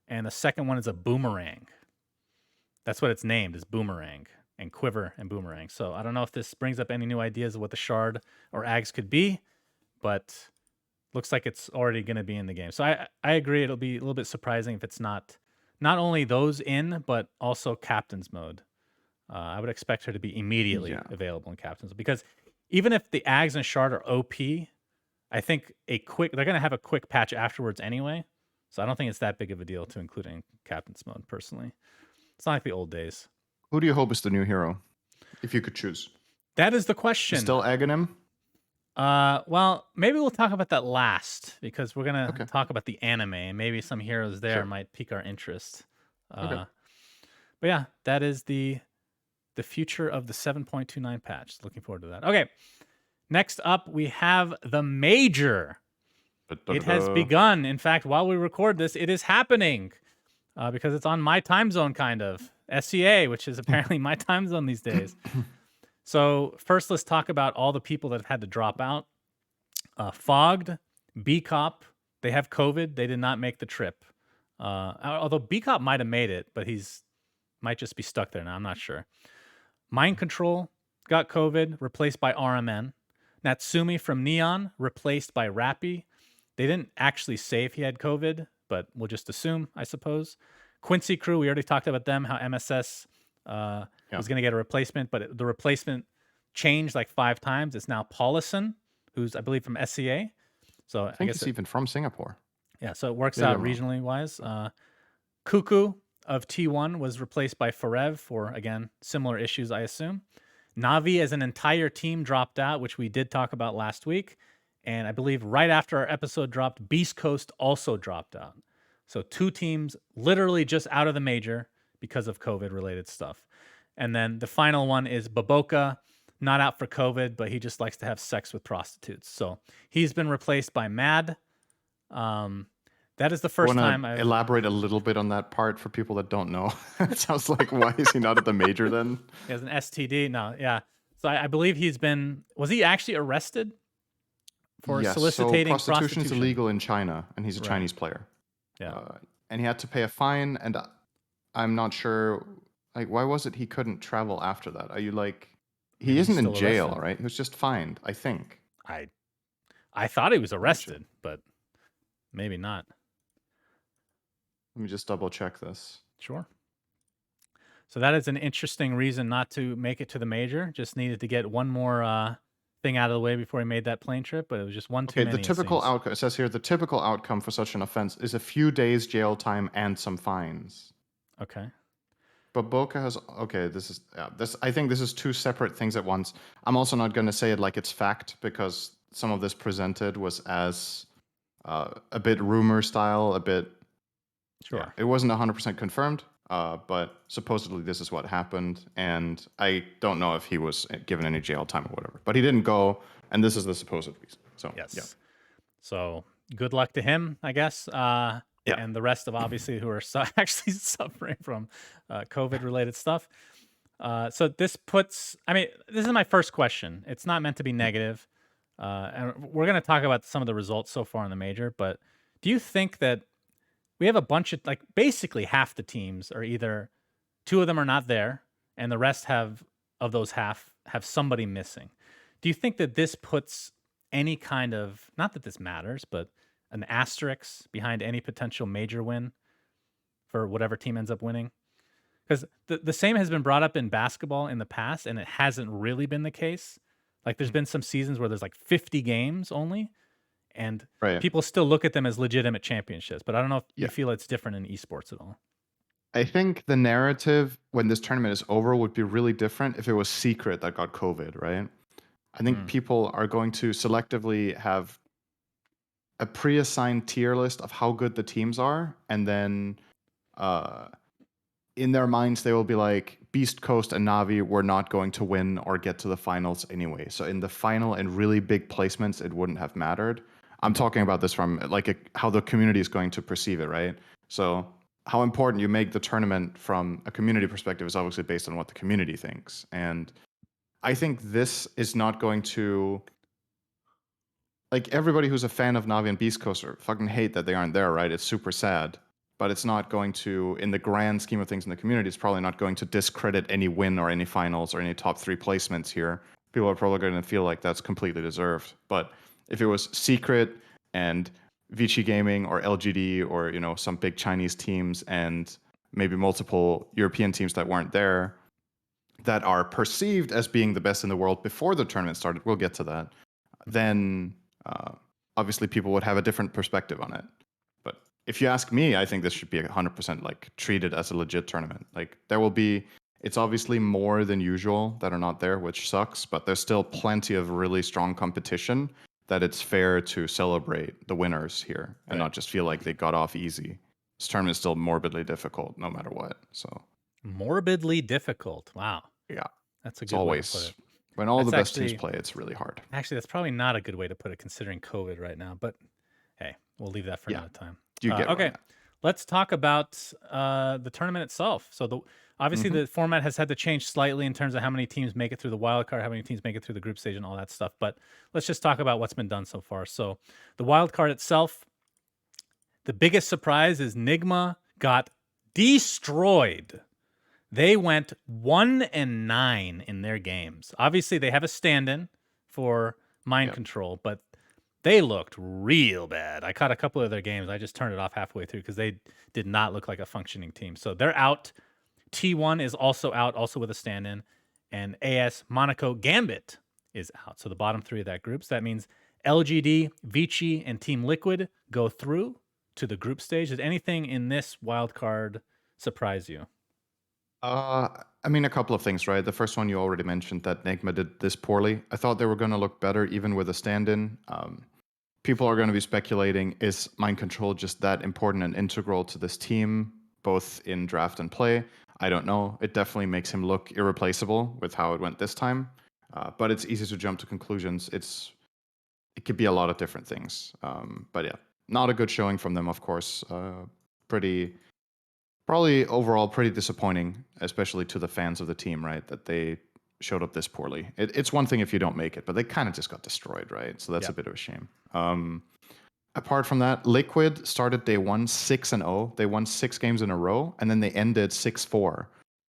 and the second one is a boomerang. That's what it's named, is Boomerang, and Quiver and Boomerang. So I don't know if this brings up any new ideas of what the Shard or Ags could be, but looks like it's already going to be in the game. So I agree. It'll be a little bit surprising if it's not only those in, but also Captain's Mode. I would expect her to be immediately available in Captain's Mode, because even if the Ags and Shard are OP, I think they're going to have a quick patch afterwards anyway. So I don't think it's that big of a deal to include it in Captain's Mode, personally. It's not like the old days. Who do you hope is the new hero, if you could choose? That is the question. Still Aghanim? Well, maybe we'll talk about that last, because we're gonna talk about the anime, and maybe some heroes there might pique our interest. But yeah, that is the future of the 7.29 patch. Looking forward to that. Okay, next up we have the major. It has begun. In fact, while we record this, it is happening, because it's on my time zone, kind of. SCA, which is apparently my time zone these days. So first, let's talk about all the people that have had to drop out. Fogged, B-Cop, they have COVID. They did not make the trip. Although B-Cop might have made it, but might just be stuck there now. I'm not sure. Mind Control, got COVID, replaced by RMN. Natsumi from Neon, replaced by Rappy. They didn't actually say if he had COVID, but we'll just assume, I suppose. Quincy Crew, we already talked about them, how MSS was going to get a replacement, but the replacement changed like 5 times. It's now Paulison, who's, I believe, from SCA. So I think he's even from Singapore. Yeah, so it works Maybe out I'm wrong. regionally wise. Cuckoo of T1 was replaced by Forev for, again, similar issues, I assume. Navi as an entire team dropped out, which we did talk about last week. And I believe right after our episode dropped, Beast Coast also dropped out. So 2 teams literally just out of the major because of COVID-related stuff. And then the final one is Baboka, not out for COVID, but he just likes to have sex with prostitutes. So he's been replaced by Mad. That is the first time I've elaborate a little bit on that part for people that don't know. It sounds like, why is he not at the major then? He has an STD. No, yeah. So I believe was he actually arrested for soliciting so prostitution is prostitution? illegal in China, and he's a Right. Chinese player. Yeah. And he had to pay a fine, and I'm not sure, like, why was it he couldn't travel after that? Are you like, he isn't in jail, arrested. right? He was just fined, I think. I thought he was arrested, but maybe not. Let me just double check this. Sure. So that is an interesting reason not to make it to the major. Just needed to get one more thing out of the way before he made that plane trip, but it was just one too many. The typical outcome, it says here, the typical outcome for such an offense is a few days jail time and some fines. Okay. But Boca has, okay, I think this is 2 separate things at once. I'm also not going to say it like it's fact, because some of this presented was as a bit rumor style, a bit. Sure. Yeah, it wasn't 100% confirmed, but supposedly this is what happened, and I don't know if he was given any jail time or whatever. But he didn't go, and this is the supposed reason. So yes. Yeah. So good luck to him, I guess. Yeah. And the rest of obviously who are actually suffering from COVID-related stuff. So this puts, I mean, this is my first question. It's not meant to be negative. And we're going to talk about some of the results so far in the major, but do you think that we have a bunch of, like, basically half the teams are either 2 of them are not there and the rest of those half have somebody missing? Do you think that this puts any kind of, not that this matters, but an asterisk behind any potential major win for whatever team ends up winning? Because the same has been brought up in basketball in the past, and it hasn't really been the case. Like, there's been some seasons where there's like 50 games only, and people still look at them as legitimate championships. But I don't know if you feel it's different in esports at all. I think the narrative when this tournament is over would be really different if it was secret that got COVID, right? I think people are going to selectively have a pre-assigned tier list of how good the teams are, and then in their minds they will be like, Beast Coast and Navi were not going to win or get to the finals anyway. So in the final and really big placements, it wouldn't have mattered. I'm talking about this from like how the community is going to perceive it, right? So how important you make the tournament from a community perspective is obviously based on what the community thinks. And I think this is not going to, like, everybody who's a fan of Navi and Beast Coast fucking hate that they aren't there, right? It's super sad. But it's not going to, in the grand scheme of things in the community, it's probably not going to discredit any win or any finals or any top 3 placements here. People are probably going to feel like that's completely deserved. But if it was secret and Vici Gaming or LGD or, you know, some big Chinese teams and maybe multiple European teams that weren't there that are perceived as being the best in the world before the tournament started, we'll get to that, then obviously people would have a different perspective on it. But if you ask me, I think this should be 100% like treated as a legit tournament. Like, there will be, it's obviously more than usual that are not there, which sucks, but there's still plenty of really strong competition that it's fair to celebrate the winners here and not just feel like they got off easy. This tournament is still morbidly difficult no matter what. So morbidly difficult. Wow. Yeah. That's a good way to put it. When all the best teams play, it's really hard. Actually, that's probably not a good way to put it considering COVID right now, but hey, we'll leave that for another time. Okay, let's talk about the tournament itself. So obviously the format has had to change slightly in terms of how many teams make it through the wild card, how many teams make it through the group stage and all that stuff. But let's just talk about what's been done so far. So the wild card itself, the biggest surprise is Nigma got destroyed. They went 1-9 in their games. Obviously, they have a stand-in for mind Yep. control, but they looked real bad. I caught a couple of their games. I just turned it off halfway through because they did not look like a functioning team. So they're out. T1 is also out, also with a stand-in, and AS Monaco Gambit is out. So the bottom three of that group. So that means LGD, Vici, and Team Liquid go through to the group stage. Did anything in this wild card surprise you? I mean, a couple of things, right? The first one you already mentioned that Nigma did this poorly. I thought they were going to look better even with a stand-in. People are going to be speculating, is mind control just that important and integral to this team, both in draft and play? I don't know. It definitely makes him look irreplaceable with how it went this time. But it's easy to jump to conclusions. It could be a lot of different things. But yeah, not a good showing from them, of course. Probably overall pretty disappointing, especially to the fans of the team, right? That they showed up this poorly. It's one thing if you don't make it, but they kind of just got destroyed, right? So that's a bit of a shame. Apart from that, Liquid started day one 6-0. They won 6 games in a row, and then they ended 6-4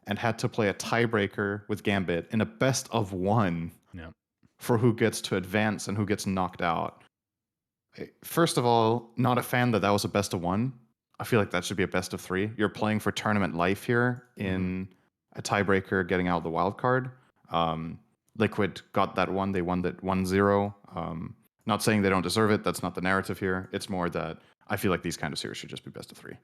and had to play a tiebreaker with Gambit in a best of one Yeah. for who gets to advance and who gets knocked out. First of all, not a fan that was a best of one. I feel like that should be a best of 3. You're playing for tournament life here in a tiebreaker, getting out the wild card. Liquid got that one. They won that 1-0. Not saying they don't deserve it. That's not the narrative here. It's more that I feel like these kind of series should just be best of 3.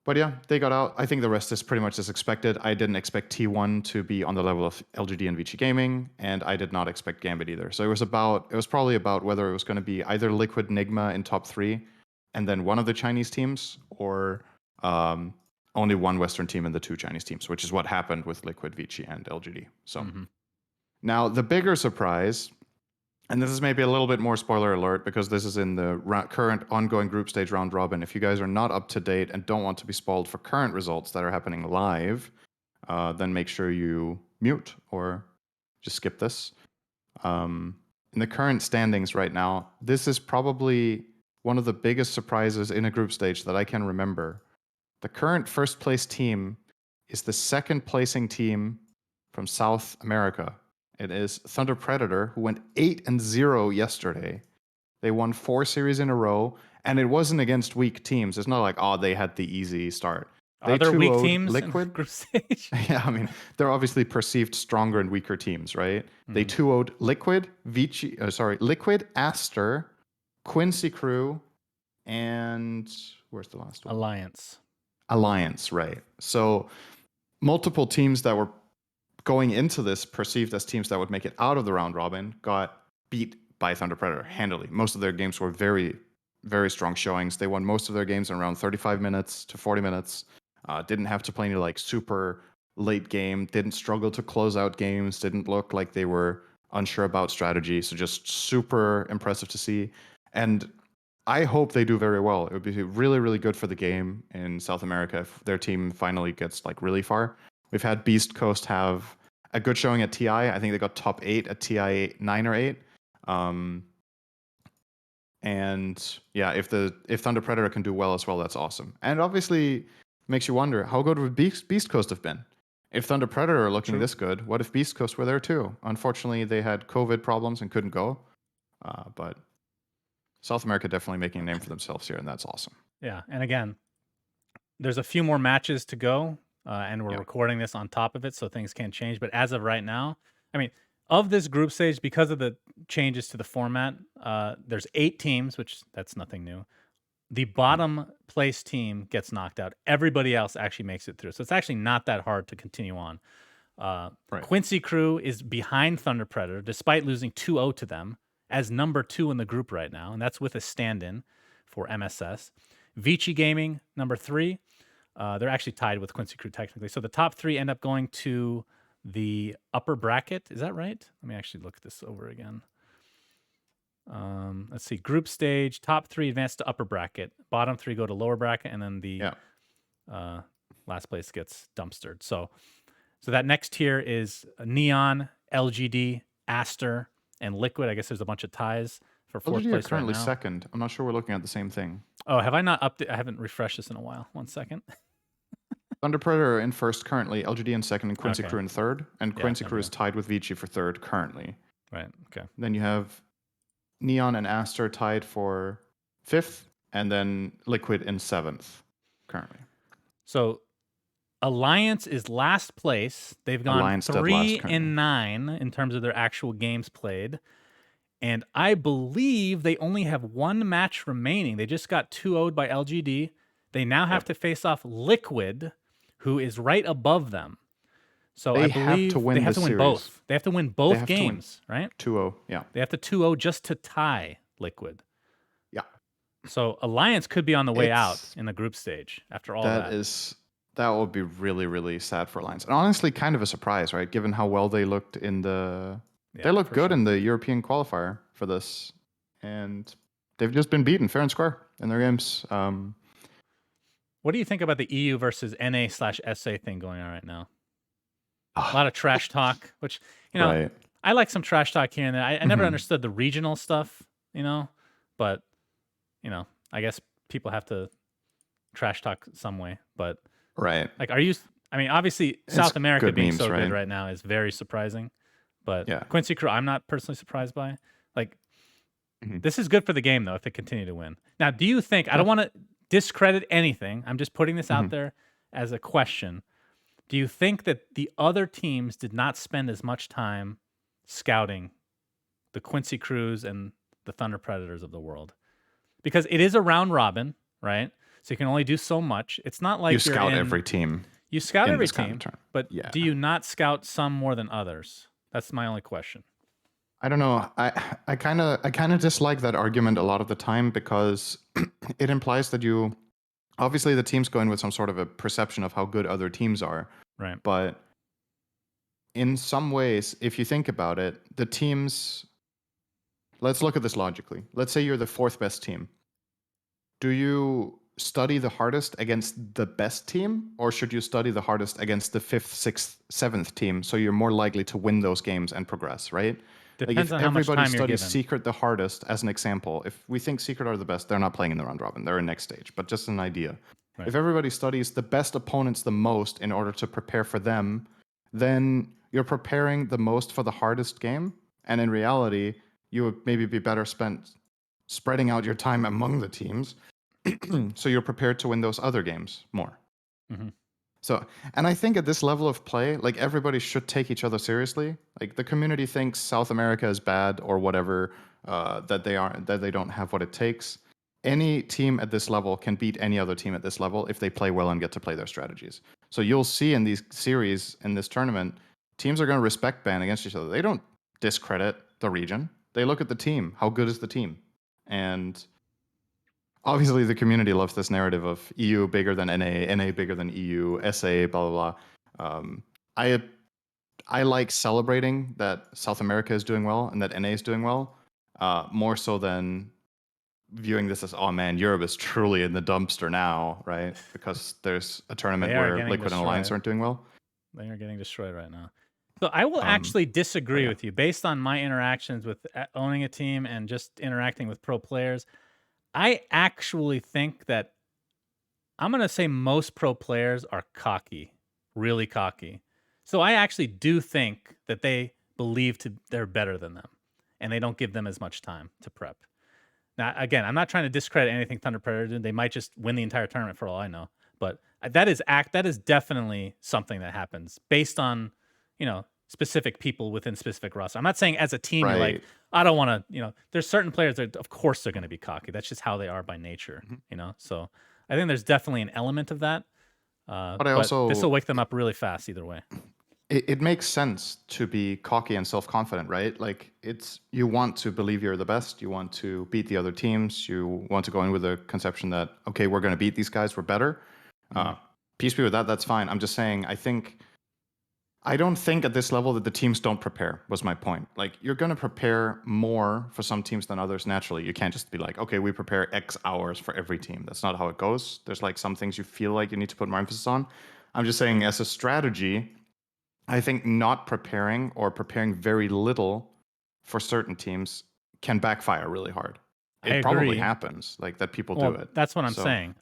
But yeah, they got out. I think the rest is pretty much as expected. I didn't expect T1 to be on the level of LGD and Vici Gaming, and I did not expect Gambit either. So it was probably about whether it was going to be either Liquid Nigma in top 3, and then one of the Chinese teams, or only one Western team and the 2 Chinese teams, which is what happened with Liquid, Vici, and LGD. So now the bigger surprise, and this is maybe a little bit more spoiler alert because this is in the current ongoing group stage round robin. If you guys are not up to date and don't want to be spoiled for current results that are happening live, then make sure you mute or just skip this. In the current standings right now, this is probably one of the biggest surprises in a group stage that I can remember. The current first place team is the second placing team from South America. It is Thunder Predator, who went 8-0 yesterday. They won 4 series in a row, and it wasn't against weak teams. It's not like, oh, they had the easy start. Are They there weak 2-0'd teams in Liquid. group stage? Yeah, I mean, they're obviously perceived stronger and weaker teams, right? They 2-0'd Liquid, Liquid, Aster, Quincy Crew, and where's the last one? Alliance, right? So multiple teams that were going into this perceived as teams that would make it out of the round robin got beat by Thunder Predator handily. Most of their games were very, very strong showings. They won most of their games in around 35 minutes to 40 minutes. Didn't have to play any like super late game. Didn't struggle to close out games. Didn't look like they were unsure about strategy. So just super impressive to see. And I hope they do very well. It would be really, really good for the game in South America if their team finally gets like really far. We've had Beast Coast have a good showing at TI. I think they got top 8 at TI 9 or 8. And yeah, if Thunder Predator can do well as well, that's awesome. And obviously makes you wonder, how good would Beast Coast have been? If Thunder Predator are looking this good, what if Beast Coast were there too? Unfortunately, they had COVID problems and couldn't go. But South America definitely making a name for themselves here, and that's awesome. Yeah, and again, there's a few more matches to go, and we're recording this on top of it, so things can change. But as of right now, I mean, of this group stage, because of the changes to the format, there's 8 teams, which that's nothing new. The bottom place team gets knocked out. Everybody else actually makes it through. So it's actually not that hard to continue on. Quincy Crew is behind Thunder Predator, despite losing 2-0 to them, as number 2 in the group right now, and that's with a stand-in for MSS. Vici Gaming, number 3. They're actually tied with Quincy Crew technically. So the top 3 end up going to the upper bracket. Is that right? Let me actually look this over again. Let's see. Group stage, top 3 advance to upper bracket. Bottom 3 go to lower bracket, and then the last place gets dumpstered. So that next tier is Neon, LGD, Aster, and Liquid. I guess there's a bunch of ties for 4th LGD place are currently right now. second. I'm not sure we're looking at the same thing. Oh, have I not updated? I haven't refreshed this in a while. 1 second. Thunder Predator are in first currently, LGD in second, and Quincy Okay. Crew in third. And Yeah, Quincy there Crew we is go. tied with Vici for third currently. Right. Okay. Then you have Neon and Aster tied for fifth, and then Liquid in seventh currently. So Alliance is last place. They've gone Alliance dead last 3-9 in terms of their actual games played. And I believe they only have one match remaining. They just got 2-0'd by LGD. They now have Yep. to face off Liquid, who is right above them. So I They have to believe win they have this to win series. both. They have to win They both have to win games, right? 2-0, yeah. They have to 2-0 just to tie Liquid. Yeah. So Alliance could be on the way out It's in the group stage after all that. that would be really, really sad for Alliance. And honestly, kind of a surprise, right? Given how well they looked in the they looked good in the European qualifier for this. And they've just been beaten fair and square in their games. What do you think about the EU versus NA/SA thing going on right now? A lot of trash talk, which, Right. I like some trash talk here and there. I never Mhm. understood the regional stuff, but, I guess people have to trash talk some way. But, Right. like, obviously, It's South America good being memes, so good right? right now is very surprising. But Yeah. Quincy Crew, I'm not personally surprised by. Like, Mhm. this is good for the game, though, if they continue to win. Now, do you think, I Yeah. don't want to discredit anything, I'm just putting this out Mhm. there as a question. Do you think that the other teams did not spend as much time scouting the Quincy Crews and the Thunder Predators of the world? Because it is a round robin, right? So you can only do so much. It's not like You scout every team you scout in every this kind of team, tournament. but Yeah. do you not scout some more than others? That's my only question. I don't know. I kind of dislike that argument a lot of the time because it implies that you obviously the teams go in with some sort of a perception of how good other teams are. Right. But in some ways, if you think about it, the teams, let's look at this logically. Let's say you're the fourth best team. Do you study the hardest against the best team, or should you study the hardest against the fifth, sixth, seventh team so you're more likely to win those games and progress, right? Like Depends if on how much everybody time you're studies given. Secret the hardest as an example, if we think Secret are the best, they're not playing in the round robin, they're in next stage, but just an idea. Right. If everybody studies the best opponents the most in order to prepare for them, then you're preparing the most for the hardest game. And in reality, you would maybe be better spent spreading out your time among the teams so you're prepared to win those other games more. Mhm. So, and I think at this level of play, like everybody should take each other seriously. Like the community thinks South America is bad or whatever, that they don't have what it takes. Any team at this level can beat any other team at this level if they play well and get to play their strategies. So you'll see in these series in this tournament, teams are going to respect ban against each other. They don't discredit the region. They look at the team. How good is the team? And obviously the community loves this narrative of EU bigger than NA, NA bigger than EU, SA, blah blah blah. I like celebrating that South America is doing well and that NA is doing well, more so than viewing this as, oh man, Europe is truly in the dumpster now, right? Because there's a tournament They are where getting Liquid and Alliance destroyed. aren't doing well. They are getting destroyed right now. So I will actually disagree yeah. with you based on my interactions with owning a team and just interacting with pro players. I actually think that I'm going to say most pro players are cocky, really cocky. So I actually do think that they believe they're better than them and they don't give them as much time to prep. Now, again, I'm not trying to discredit anything Thunder Predator did. They might just win the entire tournament for all I know. But that is definitely something that happens based on, specific people within specific roster. I'm not saying as a team you're like, Right. I don't want to, there's certain players that of course they're going to be cocky. That's just how they are by nature, So I think there's definitely an element of that. But But this will wake them up really fast either way. it makes sense to be cocky and self-confident, right? Like you want to believe you're the best, you want to beat the other teams, you want to go in with a conception that, okay, we're going to beat these guys, we're better. Peace be with that, that's fine. I'm just saying, I don't think at this level that the teams don't prepare, was my point. Like, you're going to prepare more for some teams than others naturally. You can't just be like, okay, we prepare X hours for every team. That's not how it goes. There's like some things you feel like you need to put more emphasis on. I'm just saying, as a strategy, I think not preparing or preparing very little for certain teams can backfire really hard. I It probably agree. happens, like that people do Well, it. that's what I'm So, saying.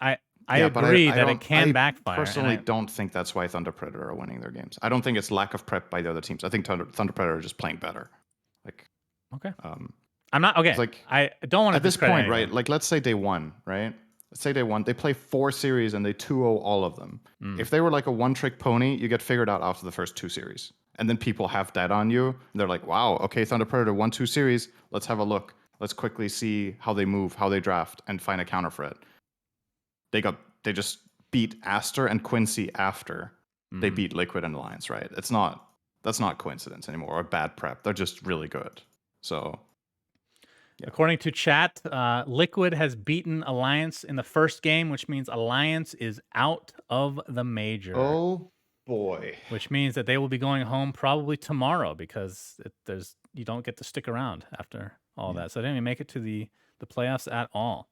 I Yeah, but agree I that it don't. can I backfire, and personally don't think that's why Thunder Predator are winning their games. I don't think it's lack of prep by the other teams. I think Thunder Predator are just playing better. Like, okay. um, I'm not it's okay. like I don't want to at this discredit point, anything. right? Like, let's say day one, right? Let's say day one, they play 4 series and they 2-0 all of them. Mm. If they were like a one-trick pony, you get figured out after the first 2 series, and then people have that on you. And they're like, "Wow, okay, Thunder Predator won 2 series. Let's have a look. Let's quickly see how they move, how they draft, and find a counter for it." They just beat Aster and Quincy after they Mm. beat Liquid and Alliance, right? That's not coincidence anymore or bad prep. They're just really good. So yeah. According to chat, Liquid has beaten Alliance in the first game, which means Alliance is out of the major. Oh boy. Which means that they will be going home probably tomorrow because you don't get to stick around after all that. So they didn't even make it to the playoffs at all.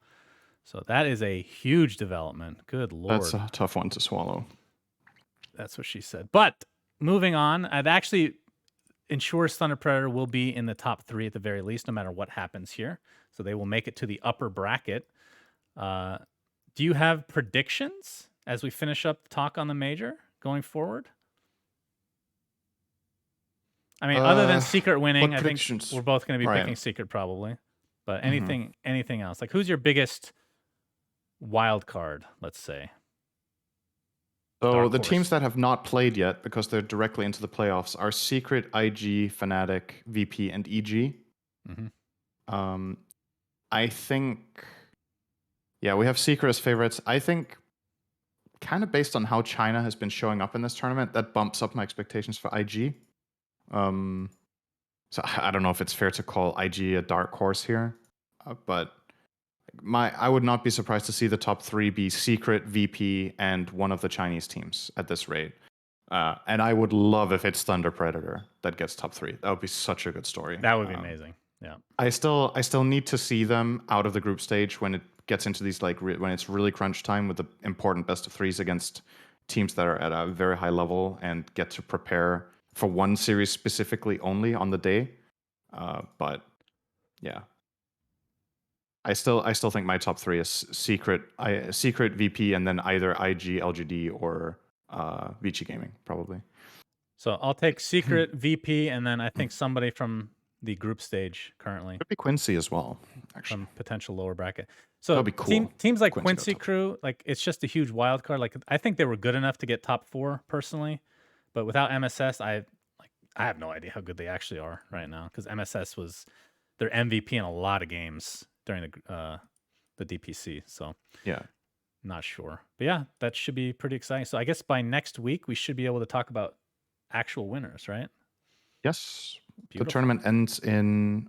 So that is a huge development. Good Lord. That's a tough one to swallow. That's what she said. But moving on, it actually ensures Thunder Predator will be in the top 3 at the very least, no matter what happens here. So they will make it to the upper bracket. Do you have predictions as we finish up talk on the major going forward? I mean, other than Secret winning, I think we're both going to be picking Secret probably. But anything else? Like, who's your biggest wild card, let's say? So the teams that have not played yet, because they're directly into the playoffs, are Secret, IG, Fnatic, VP, and EG. I think, yeah, we have Secret as favorites. I think, kind of based on how China has been showing up in this tournament, that bumps up my expectations for IG. So I don't know if it's fair to call IG a dark horse here, but I would not be surprised to see the top 3 be Secret, VP, and one of the Chinese teams at this rate. And I would love if it's Thunder Predator that gets top 3. That would be such a good story. That would be amazing. Yeah. I still need to see them out of the group stage when it gets into these when it's really crunch time with the important best of 3s against teams that are at a very high level and get to prepare for one series specifically only on the day. But yeah, I still think my top 3 is Secret, VP, and then either IG, LGD, or VG Gaming probably. So I'll take Secret, VP, and then I think somebody from the group stage currently. Could be Quincy as well, actually. Some potential lower bracket. So that'd be cool. Teams like Quincy Crew, like, it's just a huge wild card. Like, I think they were good enough to get top 4 personally, but without MSS, I have no idea how good they actually are right now, because MSS was their MVP in a lot of games during the DPC. So yeah, not sure, but yeah, that should be pretty exciting. So I guess by next week we should be able to talk about actual winners, right? Yes. Beautiful. The tournament ends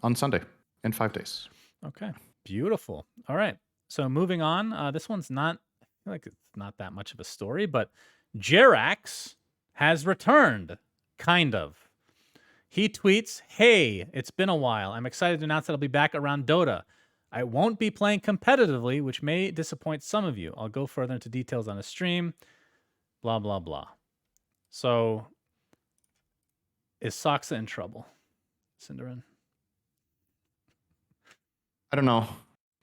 on Sunday in 5 days. Okay. Beautiful. All right. So moving on, this one's not, I feel like it's not that much of a story, but Jerax has returned, kind of. He tweets, "Hey, it's been a while. I'm excited to announce that I'll be back around Dota. I won't be playing competitively, which may disappoint some of you. I'll go further into details on a stream, blah, blah, blah." So is Soxa in trouble, Cinderin? I don't know.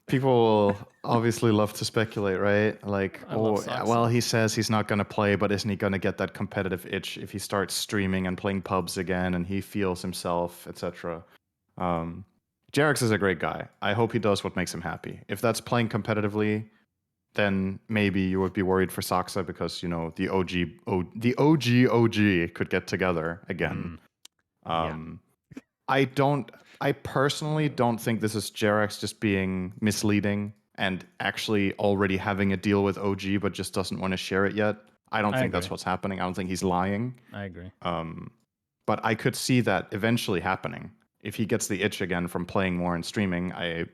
People will obviously love to speculate, right? Like, well, he says he's not going to play, but isn't he going to get that competitive itch if he starts streaming and playing pubs again and he feels himself, etc.? Jerax is a great guy. I hope he does what makes him happy. If that's playing competitively, then maybe you would be worried for Soxa because, you know, the OG could get together again. I personally don't think this is Jerax just being misleading and actually already having a deal with OG, but just doesn't want to share it yet. I don't think that's what's happening. I don't think he's lying. I agree. But I could see that eventually happening. If he gets the itch again from playing more and streaming, I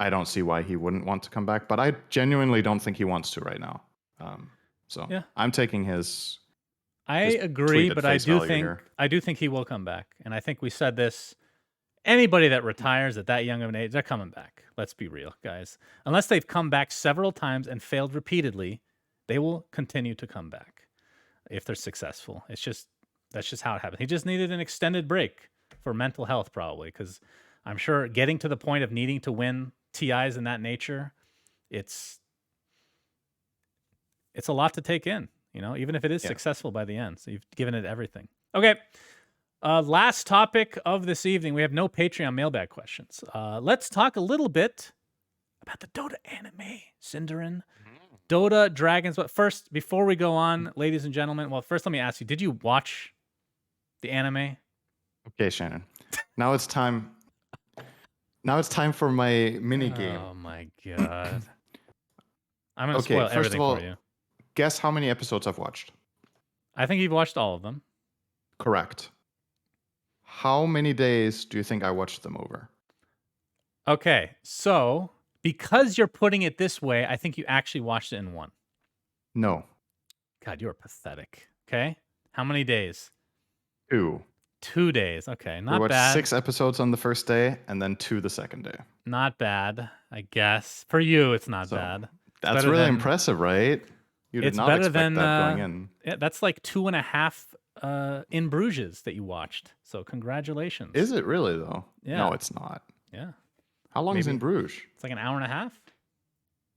don't see why he wouldn't want to come back. But I genuinely don't think he wants to right now. So yeah. I'm taking his. I agree, but I do think he will come back, and I think we said this. Anybody that retires at that young of an age, they're coming back. Let's be real, guys. Unless they've come back several times and failed repeatedly, they will continue to come back if they're successful. That's just how it happens. He just needed an extended break for mental health, probably, because I'm sure getting to the point of needing to win TIs in that nature, it's it's a lot to take in, even if it is Yeah. successful by the end. So you've given it everything. Okay. Last topic of this evening. We have no Patreon mailbag questions. Let's talk a little bit about the Dota anime, Cinderin. Dota Dragons. But first, before we go on, ladies and gentlemen, well, first let me ask you: did you watch the anime? Okay, Shannon. Now it's time. Now it's time for my mini game. Oh my god! I'm gonna Okay, spoil first of everything for all, you. guess how many episodes I've watched? I think you've watched all of them. Correct. How many days do you think I watched them over? Okay, so because you're putting it this way, I think you actually watched it in one. No. God, you're pathetic. Okay, how many days? 2. 2 days. Okay, We not watched bad. 6 episodes on the first day and then 2 the second day. Not bad, I guess. For you, it's not So bad. It's that's better really than, impressive, right? You did it's not better expect than that going in. yeah, that's like 2.5 in Bruges that you watched. So congratulations. Is it really though? Yeah. No, it's not. Yeah. How long is Maybe in Bruges? it's like an hour and a half.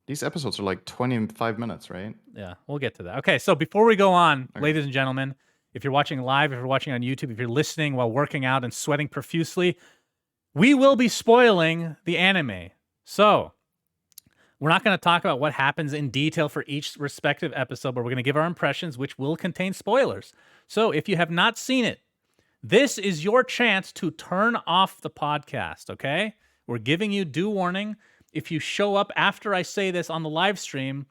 These episodes are like 25 minutes, right? Yeah, we'll get to that. Okay, so before we go on, Okay. ladies and gentlemen, if you're watching live, if you're watching on YouTube, if you're listening while working out and sweating profusely, we will be spoiling the anime. So we're not going to talk about what happens in detail for each respective episode, but we're going to give our impressions, which will contain spoilers. So if you have not seen it, this is your chance to turn off the podcast, okay? We're giving you due warning. If you show up after I say this on the live stream,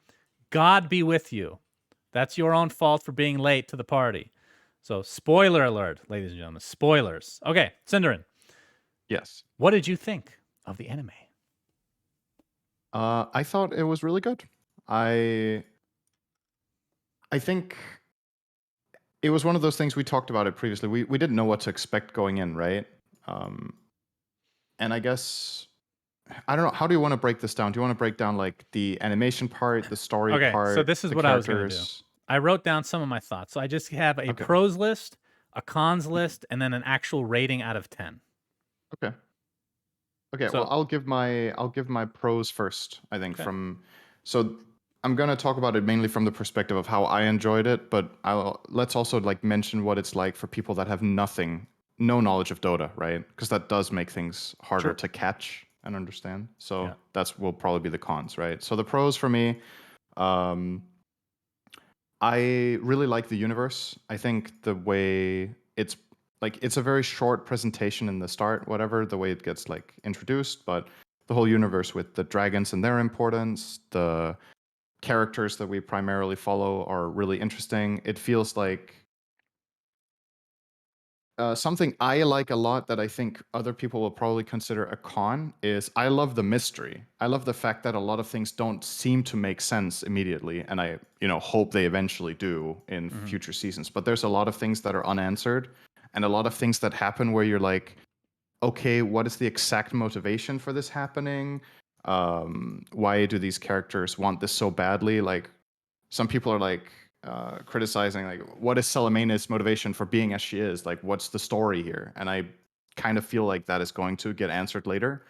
God be with you. That's your own fault for being late to the party. So, spoiler alert, ladies and gentlemen. Spoilers. Okay, Cinderin, Yes. what did you think of the anime? I thought it was really good. I think it was one of those things we talked about it previously. We didn't know what to expect going in, right? And I guess I don't know. How do you want to break this down? Do you want to break down like the animation part, the story Okay, part, so this is the what I was going to do. characters? I wrote down some of my thoughts. So I just have a Okay. pros list, a cons list, and then an actual rating out of 10. Okay. Okay. So- Well, I'll give my pros first. I think Okay. so I'm gonna talk about it mainly from the perspective of how I enjoyed it, but let's also like mention what it's like for people that have no knowledge of Dota, right? Because that does make things harder Sure. to catch and understand. So Yeah. that's will probably be the cons, right? So the pros for me, um, I really like the universe. I think the way it's a very short presentation in the start, whatever, the way it gets like introduced, but the whole universe with the dragons and their importance, the characters that we primarily follow are really interesting. It feels like something I like a lot that I think other people will probably consider a con is I love the mystery. I love the fact that a lot of things don't seem to make sense immediately, and I, hope they eventually do in future seasons. But there's a lot of things that are unanswered, and a lot of things that happen where you're like, okay, what is the exact motivation for this happening? Why do these characters want this so badly? Like, some people are like criticizing like what is Selena's motivation for being as she is, like what's the story here, and I kind of feel like that is going to get answered later.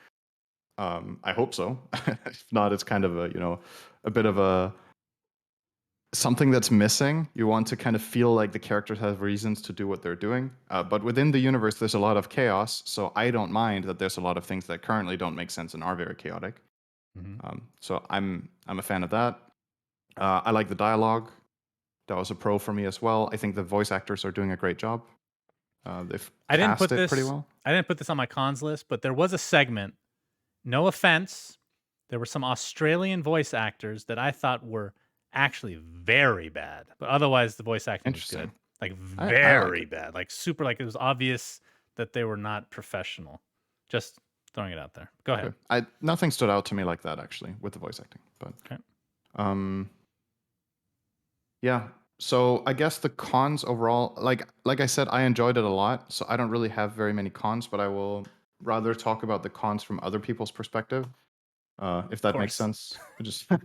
I hope so. If not, it's kind of a bit of a something that's missing. You want to kind of feel like the characters have reasons to do what they're doing, but within the universe there's a lot of chaos, so I don't mind that there's a lot of things that currently don't make sense and are very chaotic. So I'm a fan of that. I like the dialogue. That was a pro for me as well. I think the voice actors are doing a great job. They've cast it pretty well. I didn't put this on my cons list, but there was a segment. No offense, there were some Australian voice actors that I thought were actually very bad, but otherwise the voice acting was good. Interesting. Like I like very it. bad, like super. Like it was obvious that they were not professional. Just throwing it out there. Go ahead. Okay. Nothing stood out to me like that actually with the voice acting, but Okay. Yeah. So I guess the cons overall, like I said, I enjoyed it a lot. So I don't really have very many cons, but I will rather talk about the cons from other people's perspective, if that makes course. sense. Just Of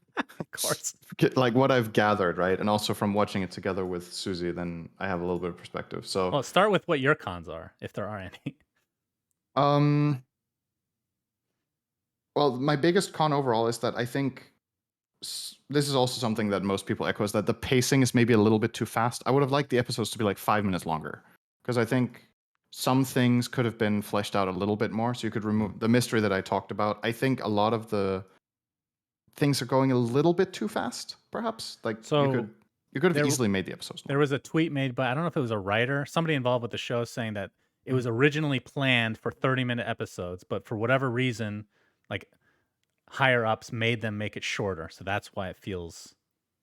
course. like what I've gathered, right, and also from watching it together with Susie, then I have a little bit of perspective. So Well, start with what your cons are, if there are any. well, my biggest con overall is that I think this is also something that most people echo, is that the pacing is maybe a little bit too fast. I would have liked the episodes to be like 5 minutes longer, because I think some things could have been fleshed out a little bit more. So you could remove the mystery that I talked about. I think a lot of the things are going a little bit too fast, perhaps. Like So you could have there easily made the episodes there longer. was a tweet made by, I don't know if it was a writer, somebody involved with the show, saying that it Mhm. was originally planned for 30-minute episodes, but for whatever reason, like higher ups made them make it shorter. So that's why it feels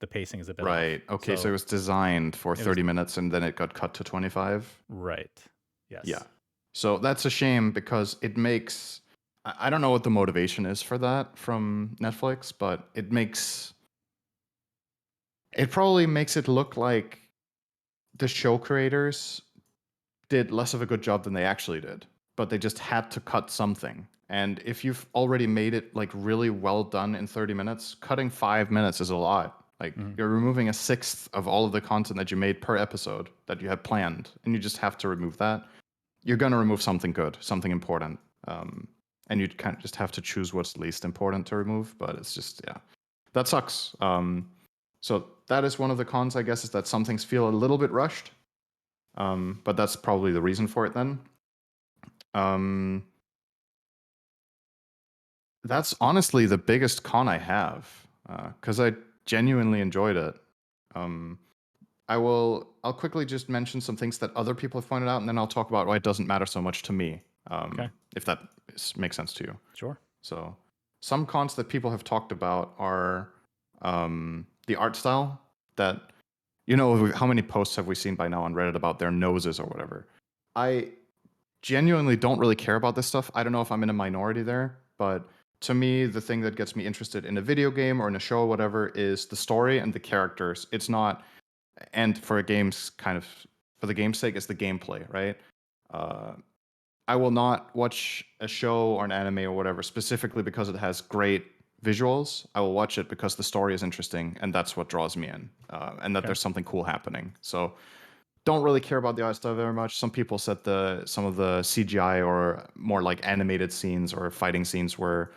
the pacing is a bit off. Right. Okay. So it So was designed for it was 30 minutes and then it got cut to 25. right. Yeah. Yes. So that's a shame because it makes. I don't know what the motivation is for that from Netflix, but it makes. It probably makes it look like the show creators did less of a good job than they actually did, but they just had to cut something. And if you've already made it like really well done in 30 minutes, cutting 5 minutes is a lot. Like Mhm. you're removing a sixth of all of the content that you made per episode that you had planned, and you just have to remove that. You're gonna remove something good, something important, and you kind of just have to choose what's least important to remove. But it's just yeah, that sucks. So that is one of the cons, I guess, is that some things feel a little bit rushed. But that's probably the reason for it then. Um, that's honestly the biggest con I have because I genuinely enjoyed it. Um, I'll quickly just mention some things that other people have pointed out, and then I'll talk about why it doesn't matter so much to me, Okay. if that makes sense to you. Sure. So, some cons that people have talked about are the art style. That how many posts have we seen by now on Reddit about their noses or whatever? I genuinely don't really care about this stuff. I don't know if I'm in a minority there, but to me, the thing that gets me interested in a video game or in a show or whatever is the story and the characters. It's not, and for a game's kind of, for the game's sake, it's the gameplay, right? Uh, I will not watch a show or an anime or whatever specifically because it has great visuals. I will watch it because the story is interesting and that's what draws me in, and that Okay. there's something cool happening. So don't really care about the art style very much. Some people said some of the CGI or more like animated scenes or fighting scenes were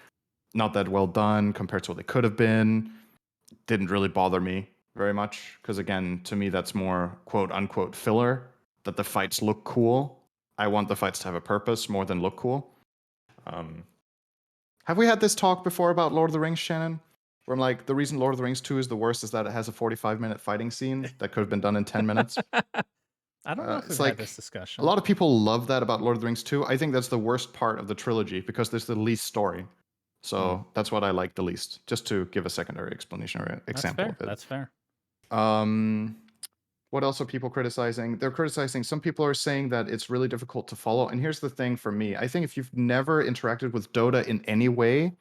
not that well done compared to what they could have been. Didn't really bother me very much because again, to me, that's more quote unquote filler. That the fights look cool. I want the fights to have a purpose more than look cool. Um, have we had this talk before about Lord of the Rings, Shannon? Where I'm like, the reason Lord of the Rings 2 is the worst is that it has a 45-minute fighting scene that could have been done in 10 minutes. I don't know if we've It's had this like a discussion. lot of people love that about Lord of the Rings 2. I think that's the worst part of the trilogy because there's the least story. Mm, So that's what I like the least, just to give a secondary explanation or that's example fair. of it. That's fair. Um, what else are people criticizing? They're criticizing, some people are saying that it's really difficult to follow. And here's the thing for me, I think if you've never interacted with Dota in any way,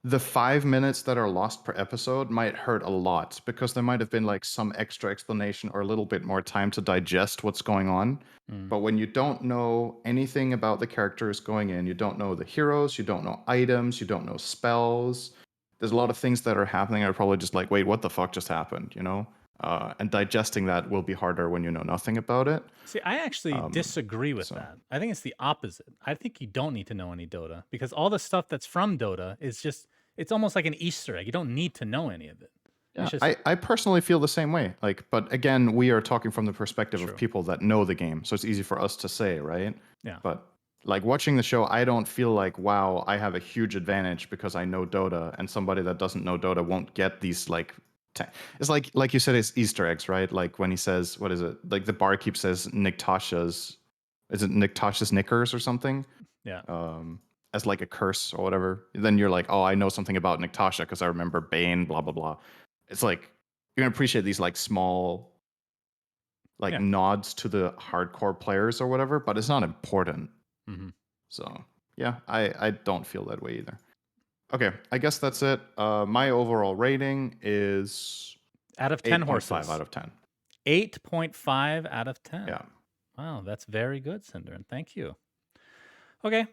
the 5 minutes that are lost per episode might hurt a lot because there might have been like some extra explanation or a little bit more time to digest what's going on. Mm, But when you don't know anything about the characters going in, you don't know the heroes, you don't know items, you don't know spells. There's a lot of things that are happening. Are probably just like, wait, what the fuck just happened? And digesting that will be harder when you know nothing about it. See, I actually disagree with So that. I think it's the opposite. I think you don't need to know any Dota because all the stuff that's from Dota is just, it's almost like an Easter egg. You don't need to know any of it. yeah, It's just I personally feel the same way. Like, but again, we are talking from the perspective of true. people that know the game, so it's easy for us to say, right? Yeah. But like watching the show, I don't feel like, wow, I have a huge advantage because I know Dota, and somebody that doesn't know Dota won't get these like. It's like you said, it's Easter eggs, right? Like when he says, what is it? Like the barkeep says, is it Nick Tasha's knickers or something? Yeah. As like a curse or whatever, then you're like, oh, I know something about Niktasha because I remember Bane, blah blah blah. It's like you're gonna appreciate these like small like Yeah. nods to the hardcore players or whatever, but it's not important. Hmm. So yeah, I don't feel that way either. Okay, I guess that's it. My overall rating is Out of 10 8.5 out horses, of 10. 8.5 out of 10. Yeah. Wow, that's very good, Cinder, and thank you. Okay.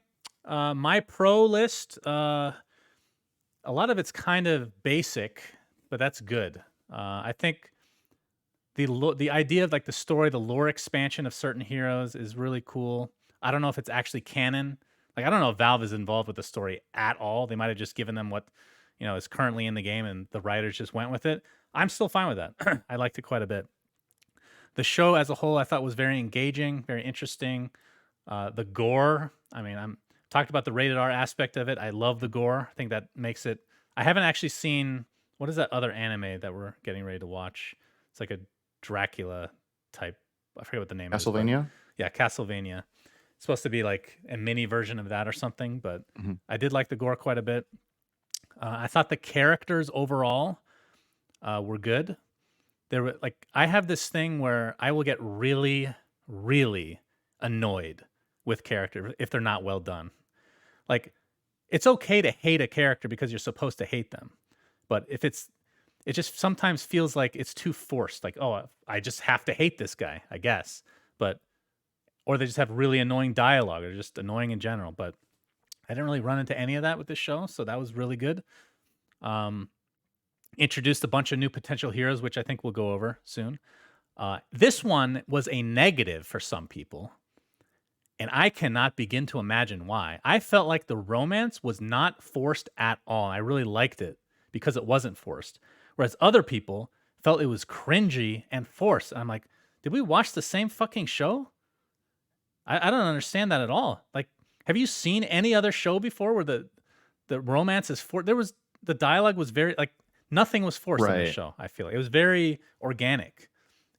My pro list, a lot of it's kind of basic, but that's good. I think the idea of like the story, the lore expansion of certain heroes is really cool. I don't know if it's actually canon. Like I don't know if Valve is involved with the story at all. They might have just given them what is currently in the game and the writers just went with it. I'm still fine with that. I liked it quite a bit. The show as a whole, I thought was very engaging, very interesting. The gore, I mean, I'm talked about the rated R aspect of it. I love the gore. I think that makes it. I haven't actually seen what is that other anime that we're getting ready to watch. It's like a Dracula type. I forget what the name is, but Castlevania. yeah, Castlevania. It's supposed to be like a mini version of that or something, but I did like the gore quite a bit. I thought the characters overall were good. There were like I have this thing where I will get really, really annoyed with characters if they're not well done. Like it's okay to hate a character because you're supposed to hate them, but if it just sometimes feels like it's too forced. Like, oh, I just have to hate this guy, I guess. But or they just have really annoying dialogue or just annoying in general. But I didn't really run into any of that with this show, so that was really good. Um, Introduced a bunch of new potential heroes, which I think we'll go over soon. This one was a negative for some people, and I cannot begin to imagine why. I felt like the romance was not forced at all. I really liked it because it wasn't forced. Whereas other people felt it was cringy and forced. And I'm like, did we watch the same fucking show? I don't understand that at all. Like, have you seen any other show before where the romance is for? There was the dialogue was very like nothing was forced in this Right. show. I feel like it was very organic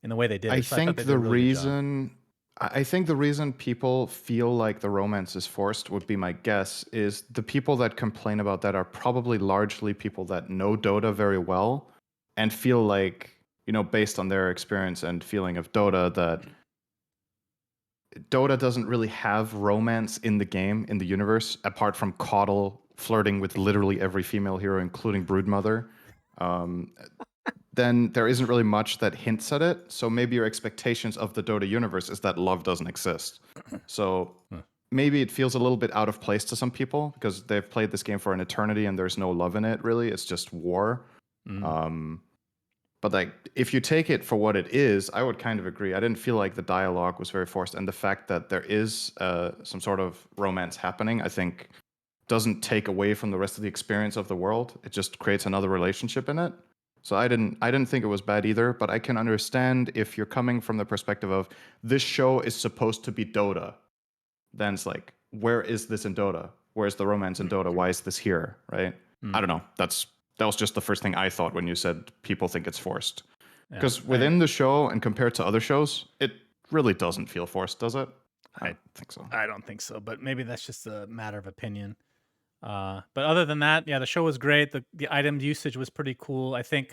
in the way they did I it. So I thought think they did the a really good job. reason I think the reason people feel like the romance is forced would be my guess is the people that complain about that are probably largely people that know Dota very well and feel like, based on their experience and feeling of Dota, that Dota doesn't really have romance in the game, in the universe, apart from Caudle flirting with literally every female hero, including Broodmother. Um, then there isn't really much that hints at it. So maybe your expectations of the Dota universe is that love doesn't exist. So Huh. maybe it feels a little bit out of place to some people because they've played this game for an eternity and there's no love in it, really. It's just war. Mm. But like, if you take it for what it is, I would kind of agree. I didn't feel like the dialogue was very forced, and the fact that there is some sort of romance happening, I think, doesn't take away from the rest of the experience of the world. It just creates another relationship in it. So I didn't think it was bad either. But I can understand if you're coming from the perspective of this show is supposed to be Dota, then it's like, where is this in Dota? Where's the romance in Dota? Why is this here? Right? I Mm. don't know. That was just the first thing I thought when you said people think it's forced. Yeah. Because within the show and compared to other shows, it really doesn't feel forced, does it? I I don't think so. I don't think so, but maybe that's just a matter of opinion. But other than that, yeah, the show was great. The item usage was pretty cool. I think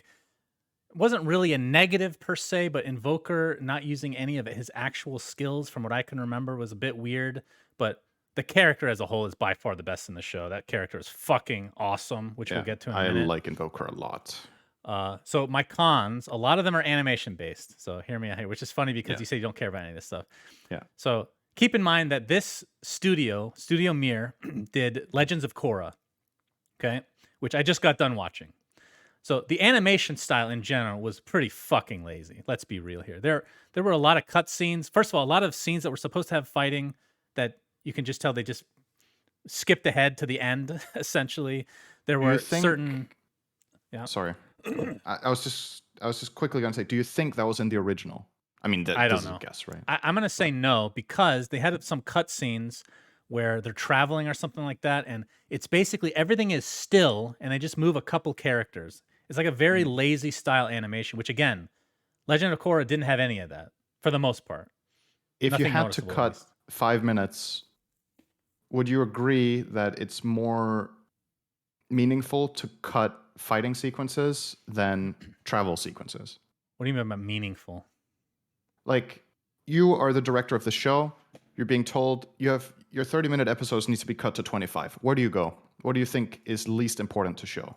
it wasn't really a negative per se, but Invoker not using any of his actual skills, from what I can remember, was a bit weird. But the character as a whole is by far the best in the show. That character is fucking awesome, which we'll Yeah, get to in a I minute. like Invoker a lot. So my cons, a lot of them are animation based. So hear me out here, which is funny because Yeah. you say you don't care about any of this stuff. Yeah. So keep in mind that this Studio Mir, did Legends of Korra, okay, which I just got done watching. So the animation style in general was pretty fucking lazy. Let's be real here. There were a lot of cut scenes. First of all, a lot of scenes that were supposed to have fighting that you can just tell they just skipped ahead to the end. Essentially, there Do you were think? certain. Yeah, Sorry, I was just quickly gonna say, do you think that was in the original? I mean, I this don't is a know. guess, right? I'm gonna say no because they had some cut scenes where they're traveling or something like that, and it's basically everything is still, and they just move a couple characters. It's like a very Mhm. lazy style animation, which again, Legend of Korra didn't have any of that for the most part. If you Nothing had to noticeable, at cut least. 5 minutes, would you agree that it's more meaningful to cut fighting sequences than travel sequences? What do you mean by meaningful? Like, you are the director of the show. You're being told you have your 30-minute episodes needs to be cut to 25. Where do you go? What do you think is least important to show?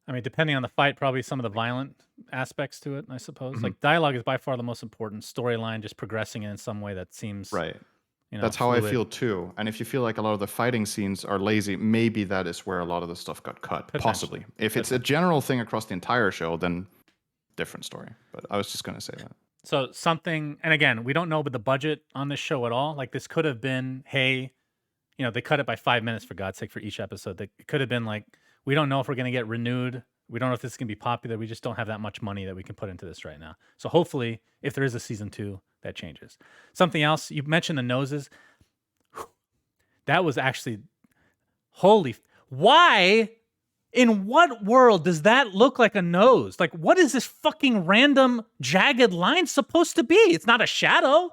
I mean, depending on the fight, probably some of the violent aspects to it, I suppose. Mhm. Like dialogue is by far the most important. Storyline, just progressing it in some way that seems, Right. That's how I fluid. feel too. And if you feel like a lot of the fighting scenes are lazy, maybe that is where a lot of the stuff got cut. Potentially. Possibly. If it's a general thing across the entire show, then different story. But I was just going to say that. So something, and again, we don't know about the budget on this show at all. Like this could have been, hey, they cut it by 5 minutes for God's sake for each episode. It could have been like, we don't know if we're going to get renewed. We don't know if this is going to be popular. We just don't have that much money that we can put into this right now. So hopefully, if there is a season 2, that changes. Something else, you mentioned the noses. That was actually holy. Why? In what world does that look like a nose? Like, what is this fucking random jagged line supposed to be? It's not a shadow.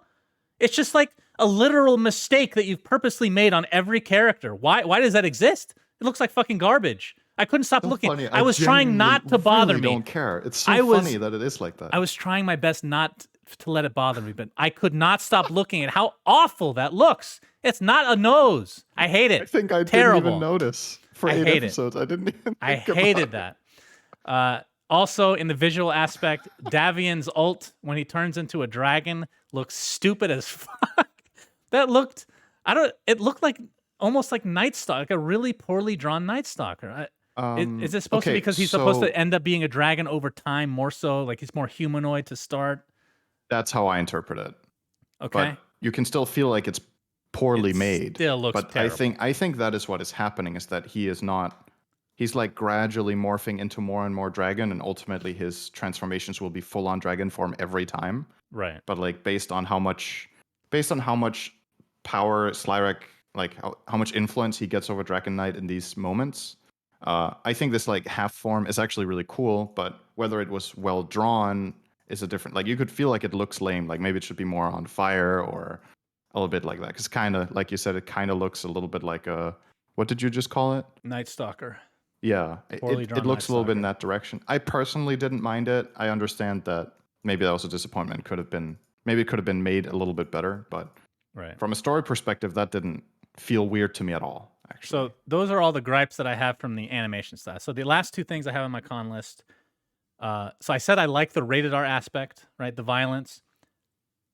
It's just like a literal mistake that you've purposely made on every character. Why does that exist? It looks like fucking garbage. I couldn't stop So looking. funny. I was trying not to bother really me. don't care. It's I so was- funny that it is like that. I was trying my best not to let it bother me, but I could not stop looking at how awful that looks. It's not a nose. I hate it. I think I Terrible. didn't even notice for I 8 hate it. episodes. I didn't even I think hated about that. Also, in the visual aspect, Davian's ult, when he turns into a dragon, looks stupid as fuck. That looked, it looked like almost like Night Stalker, like a really poorly drawn Night Stalker. Is it supposed to be okay, because he's supposed so- to end up being a dragon over time more so? Like he's more humanoid to start? That's how I interpret it. Okay. But you can still feel like it's poorly It made. still looks but terrible. I think that is what is happening, is that he's like gradually morphing into more and more dragon, and ultimately his transformations will be full on dragon form every time. Right. But like based on how much power Slyrak, like how much influence he gets over Dragon Knight in these moments, I think this like half form is actually really cool. But whether it was well drawn is a different. Like you could feel like it looks lame. Like maybe it should be more on fire or a little bit like that. Because kind of like you said, it kind of looks a little bit like a, what did you just call it? Night Stalker. Yeah, Poorly it drawn looks Night a little bit in Stalker. that direction. I personally didn't mind it. I understand that maybe that was a disappointment. Maybe it could have been made a little bit better, but Right. from a story perspective, that didn't feel weird to me at all, actually. So those are all the gripes that I have from the animation style. So the last 2 things I have on my con list. So I said I like the rated R aspect, right? The violence.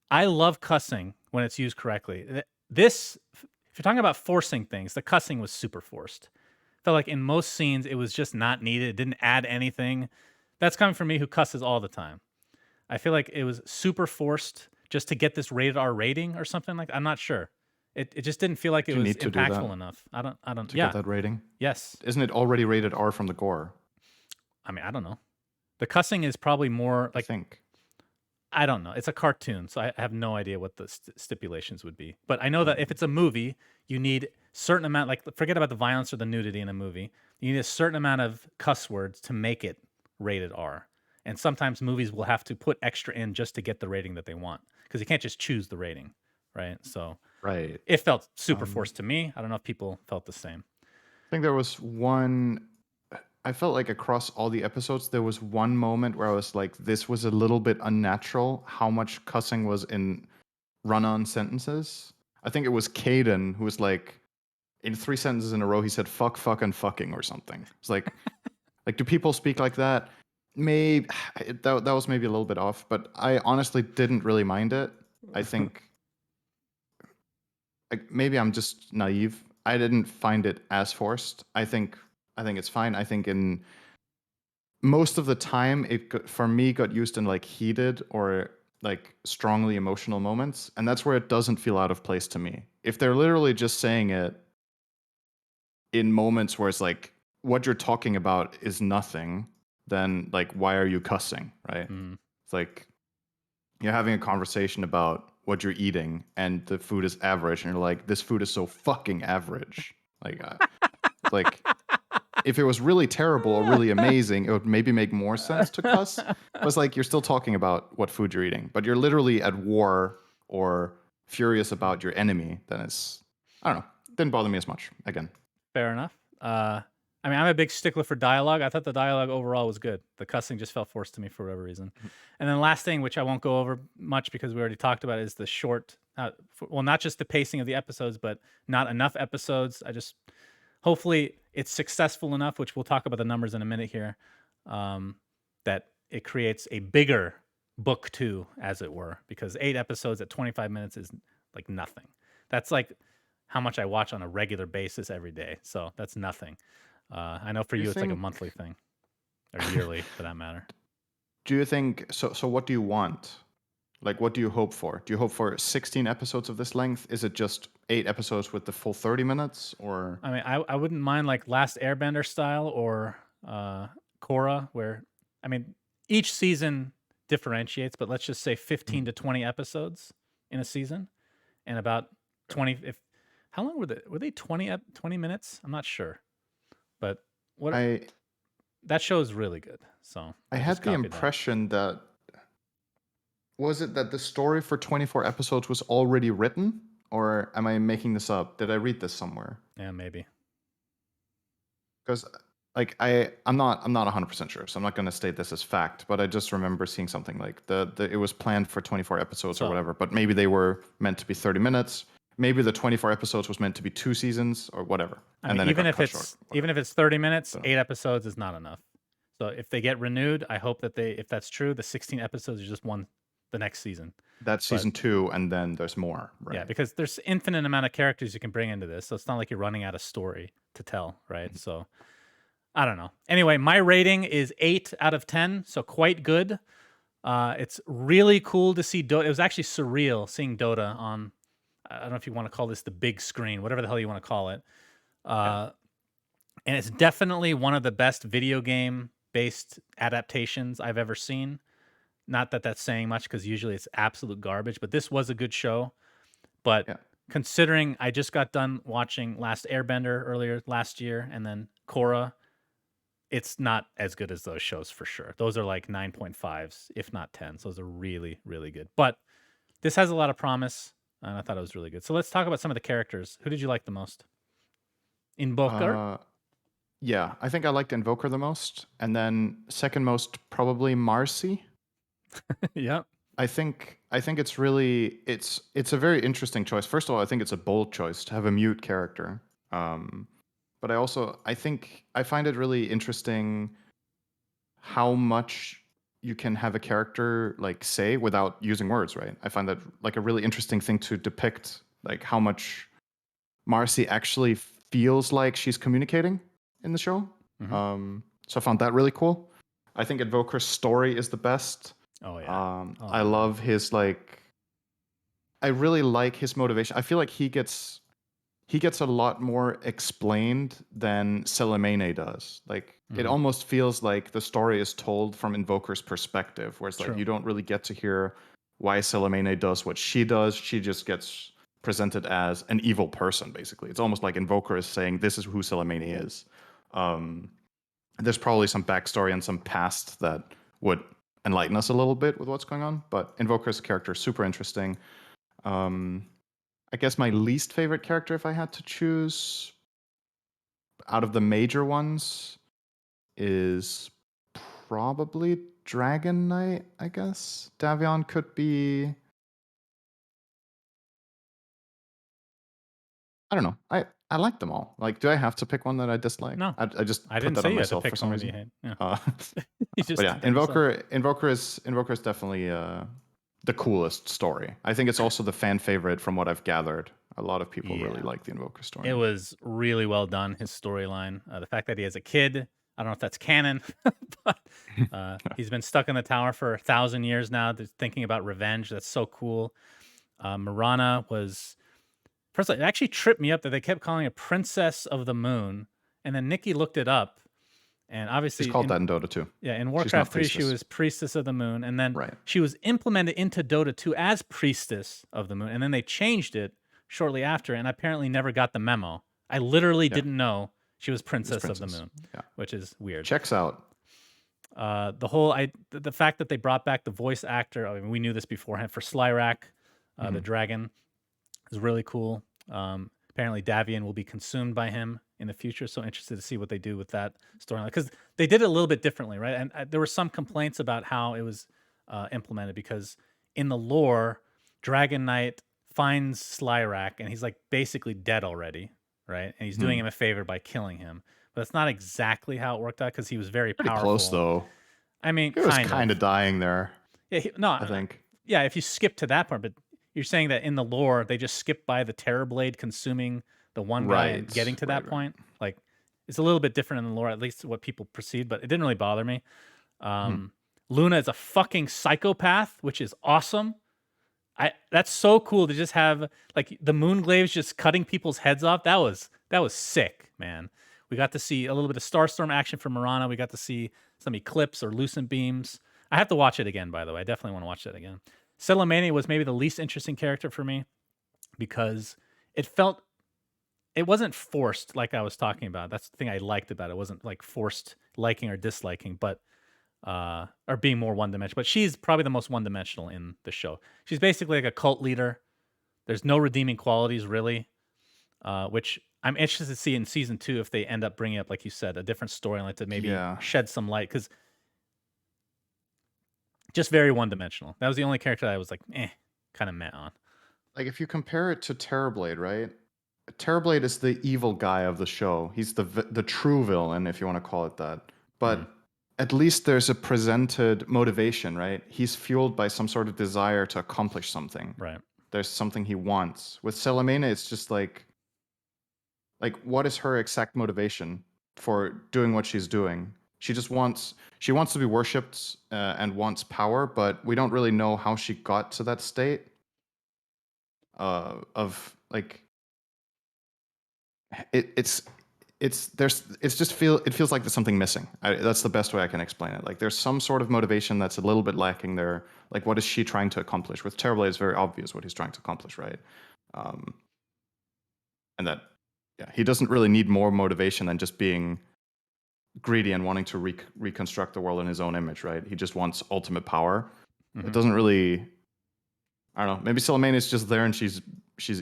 I love cussing when it's used correctly. This, if you're talking about forcing things, the cussing was super forced. Felt like in most scenes it was just not needed. It didn't add anything. That's coming from me who cusses all the time. I feel like it was super forced just to get this rated R rating or something like. I'm not sure. It just didn't feel like it Do you was need to do that impactful enough. I don't. to Yeah. get that rating? Yes. Isn't it already rated R from the gore? I mean, I don't know. The cussing is probably more I like, think. I don't know. It's a cartoon, so I have no idea what the stipulations would be. But I know that if it's a movie, you need certain amount. Like, forget about the violence or the nudity in a movie. You need a certain amount of cuss words to make it rated R. And sometimes movies will have to put extra in just to get the rating that they want, because you can't just choose the rating, right? So Right. it felt super forced to me. I don't know if people felt the same. I think there was one. I felt like across all the episodes, there was one moment where I was like, this was a little bit unnatural, how much cussing was in run on sentences. I think it was Caden who was like, in 3 sentences in a row, he said, fuck, fuck, and fucking or something. It's like, do people speak like that? Maybe that was maybe a little bit off, but I honestly didn't really mind it. I think maybe I'm just naive. I didn't find it as forced. I think it's fine. I think in most of the time, for me got used in like heated or like strongly emotional moments, and that's where it doesn't feel out of place to me. If they're literally just saying it in moments where it's like what you're talking about is nothing, then like why are you cussing, right? Mm. It's like you're having a conversation about what you're eating and the food is average, and you're like, this food is so fucking average. Like, it's like if it was really terrible or really amazing, it would maybe make more sense to cuss. But it's like you're still talking about what food you're eating, but you're literally at war or furious about your enemy. Then it's, I don't know, didn't bother me as much. Again, Fair enough. I mean, I'm a big stickler for dialogue. I thought the dialogue overall was good. The cussing just felt forced to me for whatever reason. And then last thing, which I won't go over much because we already talked about, is the short. Well, not just the pacing of the episodes, but not enough episodes. Hopefully it's successful enough, which we'll talk about the numbers in a minute here, that it creates a bigger book 2, as it were, because 8 episodes at 25 minutes is like nothing. That's like how much I watch on a regular basis every day. So that's nothing. I know for you, it's like a monthly thing, or yearly for that matter. do you think so? So what do you want? Like, what do you hope for? Do you hope for 16 episodes of this length? Is it just 8 episodes with the full 30 minutes, or I mean, I wouldn't mind like Last Airbender style or Korra, where I mean each season differentiates, but let's just say 15 Mhm. to 20 episodes in a season, and about 20. If how long were they? Were they 20 minutes? I'm not sure, but what I that show is really good. So I I just had the copied that. impression that was it that the story for 24 episodes was already written, or am I making this up? Did I read this somewhere? Yeah, maybe. Because like I'm not 100% sure, so I'm not going to state this as fact, but I just remember seeing something like the it was planned for 24 episodes or So whatever, but maybe they were meant to be 30 minutes. Maybe the 24 episodes was meant to be 2 seasons or whatever, I and mean, then it got cut short. even Whatever. if it's 30 minutes, Don't know. 8 episodes is not enough. So if they get renewed, I hope that if that's true, the 16 episodes is just one the next season. That's But season 2, and then there's more, yeah, right? because there's infinite amount of characters you can bring into this, so it's not like you're running out of story to tell, right? Mhm. So I don't know. Anyway, my rating is 8 out of 10, so quite good. It's really cool to see Dota. It was actually surreal seeing Dota on. I don't know if you want to call this the big screen, whatever the hell you want to call it. Yeah. Uh, and it's definitely one of the best video game based adaptations I've ever seen. Not that that's saying much because usually it's absolute garbage, but this was a good show. But Yeah. considering I just got done watching Last Airbender earlier last year and then Korra, it's not as good as those shows for sure. Those are like 9.5s, if not 10s. Those are really, really good. But this has a lot of promise, and I thought it was really good. So let's talk about some of the characters. Who did you like the most? Invoker? Uh, yeah, I think I liked Invoker the most, and then second most probably Marcy. Yep. I think it's a very interesting choice. First of all, I think it's a bold choice to have a mute character. Um, but I find it really interesting how much you can have a character like say without using words, right? I find that like a really interesting thing to depict, like how much Marcy actually feels like she's communicating in the show. Hmm. So I found that really cool. I think Invoker's story is the best. Oh, yeah. Oh, I man. love his like. I really like his motivation. I feel like he gets a lot more explained than Selemene does. Like it Hmm. almost feels like the story is told from Invoker's perspective, whereas like True. you don't really get to hear why Selemene does what she does. She just gets presented as an evil person, basically. It's almost like Invoker is saying, "This is who Selemene is." Um, there's probably some backstory and some past that would enlighten us a little bit with what's going on. But Invoker's character is super interesting. Um, I guess my least favorite character, if I had to choose out of the major ones, is probably Dragon Knight, I guess. Davion could be. I don't know. I like them all. Like, do I have to pick one that I dislike? No, I just I put didn't that say on you had to myself for pick some one that you reason. hate. Yeah. Uh, You but just yeah, did that yourself. Invoker is definitely the coolest story. I think it's also the fan favorite from what I've gathered. A lot of people really Yeah. like the Invoker It story. was really well done, his storyline. The fact that he has a kid, I don't know if that's canon, but he's been stuck in the tower for 1,000 years now, thinking about revenge. That's so cool. Marana was, first, it actually tripped me up that they kept calling her Princess of the Moon. And then Nikki looked it up. And She's obviously, called that in Dota too. in She's not Warcraft 3, she priestess. was Priestess of the Moon. And then Right. she was implemented into Dota 2 as Priestess of the Moon. And then they changed it shortly after, and I apparently never got the memo. I literally Yeah. didn't know she was She's Princess of the princess. Moon, Yeah. which is weird. Checks out. The fact that they brought back the voice actor, I mean, we knew this beforehand for Slyrak, the Mhm. dragon, is really cool. Apparently, Davian will be consumed by him in the future. So interested to see what they do with that storyline because they did it a little bit differently, right? And there were some complaints about how it was implemented because in the lore, Dragon Knight finds Slyrak and he's like basically dead already, right? And he's doing Hmm. him a favor by killing him. But that's not exactly how it worked out because he was very Pretty close powerful. though. I mean, He was kind kind of of. dying there, Yeah, no, I think. yeah. If you skip to that part, but you're saying that in the lore they just skipped by the Terrorblade consuming the one guy and getting Right. to that Right. Right. point. Like it's a little bit different in the lore, at least what people perceive, but it didn't really bother me. Hmm. Luna is a fucking psychopath, which is awesome. That's so cool to just have like the Moonglaves just cutting people's heads off. That was sick, man. We got to see a little bit of Starstorm action from Mirana. We got to see some Eclipse or Lucent Beams. I have to watch it again, by the way. I definitely want to watch that again. Celemania was maybe the least interesting character for me because it felt it wasn't forced like I was talking about. That's the thing I liked about it. It wasn't like forced liking or disliking, but or being more one dimensional. But she's probably the most one dimensional in the show. She's basically like a cult leader. There's no redeeming qualities really, which I'm interested to see in season 2 if they end up bringing up, like you said, a different storyline to maybe Yeah. shed some light. Because just very one dimensional. That was the only character that I was like, kind of meh on. Like if you compare it to Terrorblade, right? Terrorblade is the evil guy of the show. He's the true villain, if you want to call it that. But at least there's a presented motivation, right? He's fueled by some sort of desire to accomplish something. Right. There's something he wants. With Celemena, it's just like what is her exact motivation for doing what she's doing? She wants to be worshipped and wants power, but we don't really know how she got to that state of like it feels like there's something missing. That's the best way I can explain it. Like there's some sort of motivation that's a little bit lacking there. Like what is she trying to accomplish? With Terrorblade, it's very obvious what he's trying to accomplish, right? And that, yeah, he doesn't really need more motivation than just being greedy and wanting to reconstruct the world in his own image, right? He just wants ultimate power. It doesn't really, I don't know. Maybe Celemania is just there and she's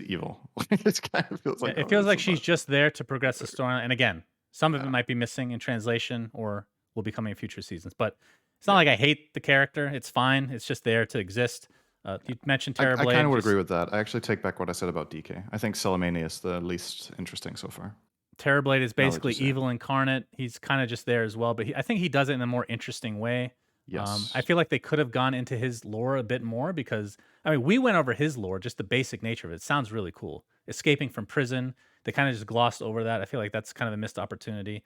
evil. It kind of feels like it feels like she's just there to progress the story. And again, some of it might be missing in translation or will be coming in future seasons. But it's not like I hate the character. It's fine. It's just there to exist. You mentioned Terrorblade. I kind of would agree with that. I actually take back what I said about DK. I think Celemania is the least interesting so far. Terrorblade is basically evil incarnate. He's kind of just there as well, but I think he does it in a more interesting way. Yes. I feel like they could have gone into his lore a bit more because, I mean, we went over his lore, just the basic nature of it. It sounds really cool. Escaping from prison, they kind of just glossed over that. I feel like that's kind of a missed opportunity.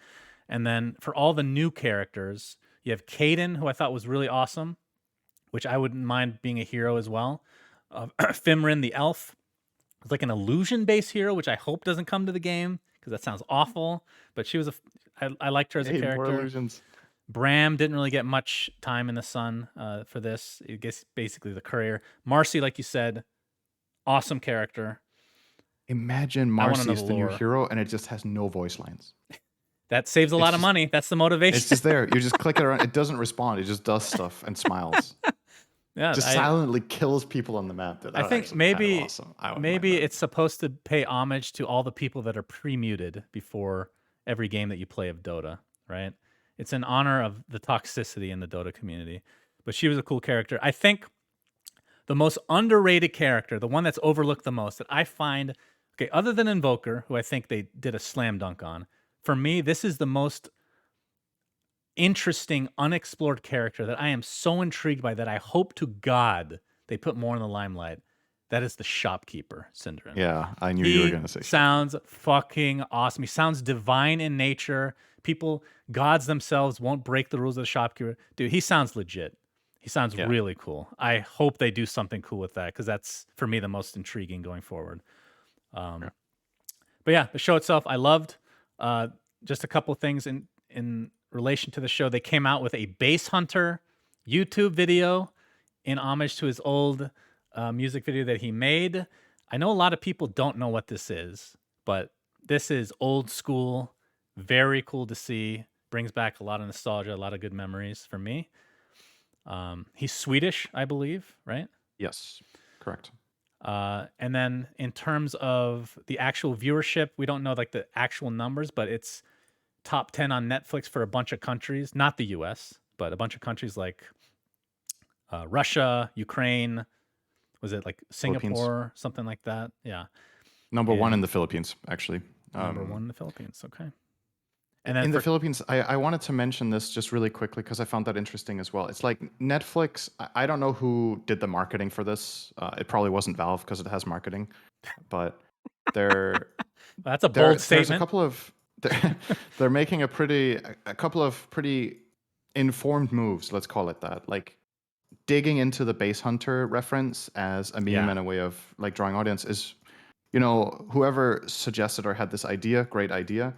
And then for all the new characters, you have Caden, who I thought was really awesome, which I wouldn't mind being a hero as well. Fimrin, the elf, is like an illusion-based hero, which I hope doesn't come to the game because that sounds awful. But she was I liked her as a character. More illusions. Bram didn't really get much time in the sun for this. I guess basically the courier. Marcy, like you said, awesome character. Imagine Marcy is the new hero and it just has no voice lines. That saves a lot of money. That's the motivation. It's just there. You just click it around. It doesn't respond. It just does stuff and smiles. Yeah, just silently kills people on the map. I think maybe awesome. Maybe it's supposed to pay homage to all the people that are pre-muted before every game that you play of Dota, right? It's in honor of the toxicity in the Dota community. But she was a cool character. I think the most underrated character, the one that's overlooked the most, that I find, okay, other than Invoker, who I think they did a slam dunk on, for me, this is the most interesting, unexplored character that I am so intrigued by that I hope to God they put more in the limelight. That is the shopkeeper, Synderen. Yeah, I knew you were going to say sounds fucking awesome. He sounds divine in nature. People, gods themselves won't break the rules of the shopkeeper. Dude, he sounds legit. He sounds really cool. I hope they do something cool with that because that's, for me, the most intriguing going forward. But yeah, the show itself, I loved. Just a couple things in relation to the show. They came out with a Base Hunter YouTube video in homage to his old music video that he made. I know a lot of people don't know what this is, but this is old school, very cool to see. Brings back a lot of nostalgia, a lot of good memories for me. He's Swedish, I believe, right? Yes, correct. And then in terms of the actual viewership, we don't know like the actual numbers, but it's top 10 on Netflix for a bunch of countries, not the US, but a bunch of countries like Russia, Ukraine, was it like Singapore, something like that? Yeah. Number one in the Philippines, actually. Number one in the Philippines, okay. And then in the Philippines, I wanted to mention this just really quickly because I found that interesting as well. It's like Netflix, I don't know who did the marketing for this. It probably wasn't Valve because it has marketing, but that's a bold statement. There's a couple of they're making a couple of pretty informed moves, let's call it that. Like digging into the base hunter reference as a meme Yeah. and a way of like drawing audience is, whoever suggested or had this idea, great idea.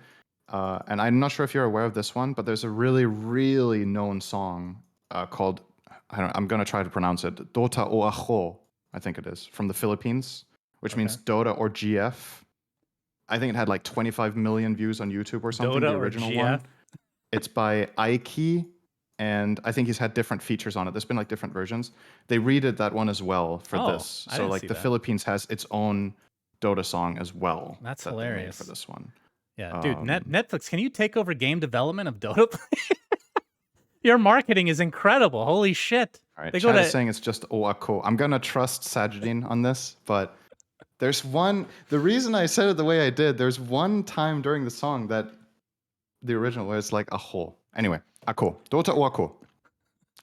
And I'm not sure if you're aware of this one, but there's a really, really known song called, I'm going to try to pronounce it, Dota o Ajo, I think it is, from the Philippines, which Okay. means Dota or GF. I think it had like 25 million views on YouTube or something, Dota the or original GF? one. It's by Aiki, and I think he's had different features on it. There's been like different versions. They redid that one as well for Oh, this. I So didn't like see the that. Philippines has its own Dota song as well That's that they made for hilarious. this one. Yeah, dude, Um, Netflix, can you take over game development of Dota? Your marketing is incredible. Holy shit. all right, They go chat is to saying it's just Oako. I'm gonna trust Sajidin on this, but there's one. The reason I said it the way I did, there's one time during the song that the original where it's like Aho. Anyway, Ako. Dota Oako.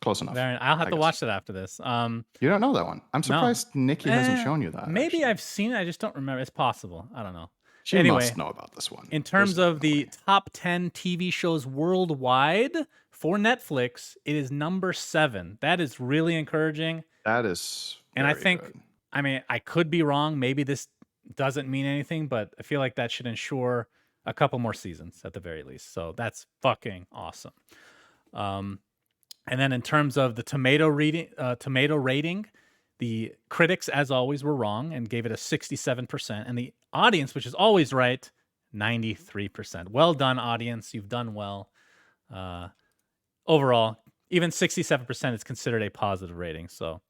Close enough. I'll have I to guess. watch it after this. You don't know that one. I'm No. surprised Nikki hasn't shown you that. Maybe Actually, I've seen it. I just don't remember. It's possible. I don't know. she Anyway, must know about this one. in There's terms no of the way. top 10 TV shows worldwide for Netflix, it is number 7. That is really encouraging. That is And I very think, good. I mean, I could be wrong. Maybe this doesn't mean anything, but I feel like that should ensure a couple more seasons at the very least. So that's fucking awesome. Um, and then in terms of the tomato rating, the critics, as always, were wrong and gave it a 67%, and the audience, which is always right, 93%. Well done, audience. You've done well. Overall, even 67% is considered a positive rating. So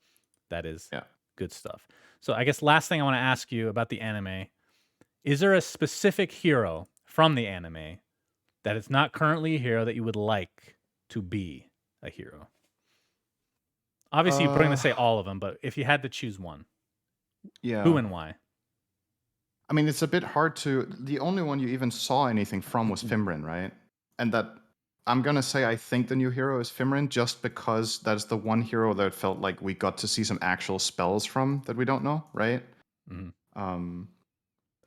that is good stuff. So I guess last thing I want to ask you about the anime, is there a specific hero from the anime that is not currently a hero that you would like to be a hero? Obviously, you're going to say all of them, but if you had to choose one, Yeah. who and why? I mean, it's a bit hard to. The only one you even saw anything from was Fimrin, right? And that I'm gonna say I think the new hero is Fimrin just because that's the one hero that felt like we got to see some actual spells from that we don't know, right? Mhm.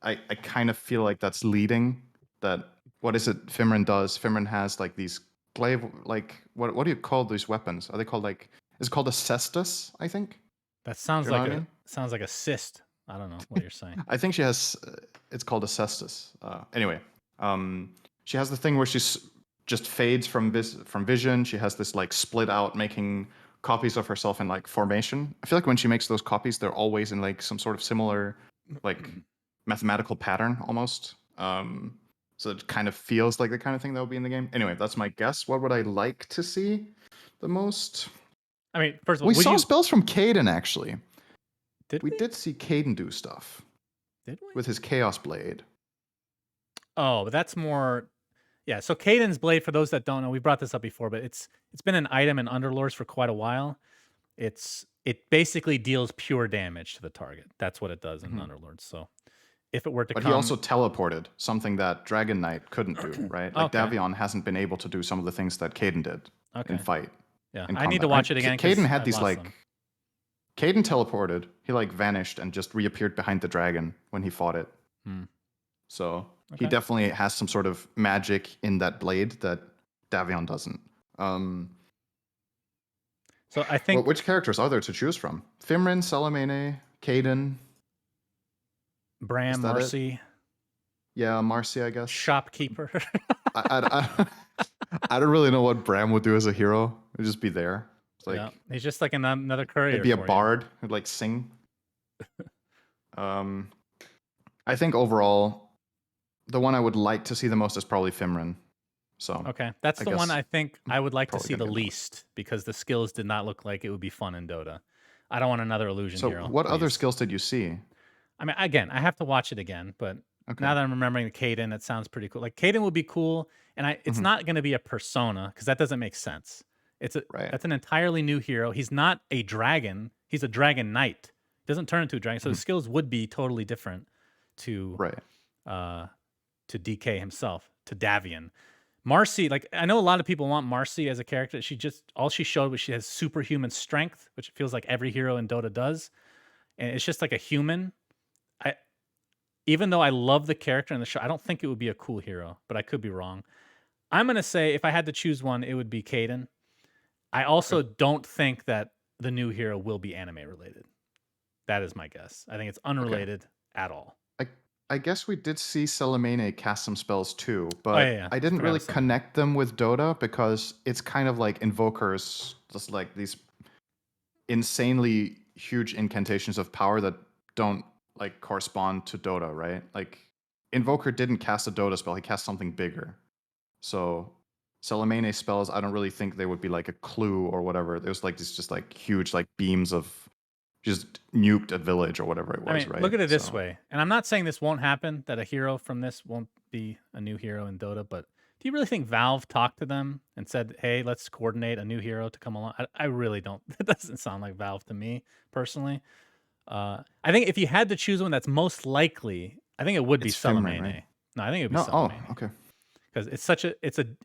I kind of feel like that's leading that. What is it Fimrin does? Fimrin has like these glaive, like what do you call these weapons? Are they called like? It's called a cestus, I think. That Do sounds you know like what I mean? sounds like a cyst. I don't know what you're saying. I think she has. It's called a cestus. Anyway, she has the thing where she's just fades from vision. She has this like split out, making copies of herself in like formation. I feel like when she makes those copies, they're always in like some sort of similar, like mathematical pattern almost. So it kind of feels like the kind of thing that would be in the game. Anyway, that's my guess. What would I like to see the most? I mean, first of all, We would saw you spells from Caden actually. did We we? did see Caden do stuff Did we? with his Chaos Blade. Oh, but that's more. Yeah. So Caden's blade, for those that don't know, we brought this up before, but it's been an item in Underlords for quite a while. It basically deals pure damage to the target. That's what it does in Underlords. So if it were to But come, he also teleported, something that Dragon Knight couldn't do, right? Like Okay. Davion hasn't been able to do some of the things that Caden did Okay. in fight. Yeah, In I need combat, to watch right? it again. 'Cause Caden had I've these lost like them. Caden teleported. He like vanished and just reappeared behind the dragon when he fought it. Hmm. So he Okay. definitely has some sort of magic in that blade that Davion doesn't. So I think Which characters are there to choose from? Fimrin, Salamene, Caden. Bram, Is that it? Mercy, Yeah, Marcy, I guess. Shopkeeper. I don't really know what Bram would do as a hero. He'd just be there. It's like Yeah, he's just like another courier. it'd be a for you. bard who'd like sing. I think overall, the one I would like to see the most is probably Fimrin. So Okay, that's I the one guess I think I would like to probably see gonna the get that. least because the skills did not look like it would be fun in Dota. I don't want another illusion So hero. what other please. skills did you see? I mean, again, I have to watch it again, but Okay. now that I'm remembering the Caden, it sounds pretty cool. Like Caden would be cool, and it's not going to be a persona because that doesn't make sense. Right. That's an entirely new hero. He's not a dragon. He's a dragon knight. He doesn't turn into a dragon, so his skills would be totally different to Right. to DK himself, to Davian. Marcy, like I know a lot of people want Marcy as a character. All she showed was she has superhuman strength, which it feels like every hero in Dota does, and it's just like a human. Even though I love the character in the show, I don't think it would be a cool hero, but I could be wrong. I'm gonna say if I had to choose one, it would be Caden. I also don't think that the new hero will be anime related. That is my guess. I think it's unrelated at all. I guess we did see Salamene cast some spells too, Oh but yeah. I didn't Forgot really about Salamene. connect them with Dota because it's kind of like invokers, just like these insanely huge incantations of power that don't like correspond to Dota, right? Like Invoker didn't cast a Dota spell, he cast something bigger. So Salamene spells, I don't really think they would be like a clue or whatever. There's like these just like huge like beams of just nuked a village or whatever it was, I mean, right? look at it this So way, and I'm not saying this won't happen, that a hero from this won't be a new hero in Dota, but do you really think Valve talked to them and said, "Hey, let's coordinate a new hero to come along"? I really don't. That doesn't sound like Valve to me personally. I think if you had to choose one that's most likely, I think it would be it's Fimrin, Salamene. right? No, I think it would be No, oh, Salamene okay. because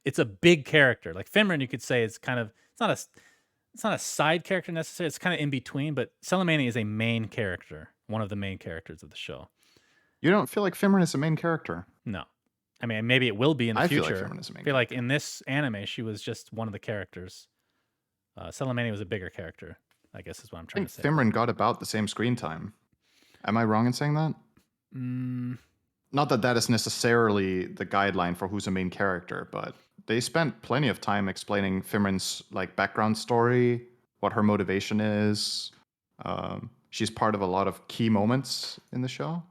it's a big character. Like Fimrin, you could say it's kind of it's not a side character necessarily. It's kind of in between, but Salamene is a main character, one of the main characters of the show. You don't feel like Fimrin is the main character? No, I mean maybe it will be in the I future. feel like Fimrin is the main I feel like character. in this anime, she was just one of the characters. Salamene was a bigger character, I guess is what I'm I trying think to say. Fimrin got about the same screen time. Am I wrong in saying that? Not that that is necessarily the guideline for who's a main character, but they spent plenty of time explaining Fimrin's like background story, what her motivation is. She's part of a lot of key moments in the show.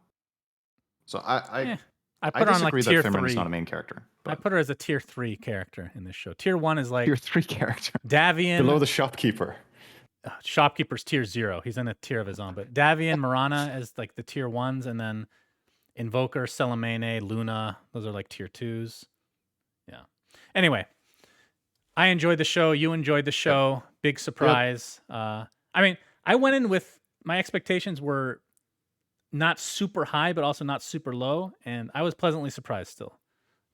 So I I put her on like disagree tier that Fimrin is 3. not a main character. I But put her as a tier 3 character in this show. Tier 1 is like tier 3 character. Davian. Below the shopkeeper. Shopkeeper's tier 0. He's in a tier of his own. But Davian, Marana as like the tier 1s, and then Invoker, Salamene, Luna. Those are like tier 2s. Yeah. Anyway, I enjoyed the show. You enjoyed the show. Yep. Big surprise. Yep. I mean, I went in with my expectations were not super high, but also not super low, and I was pleasantly surprised still.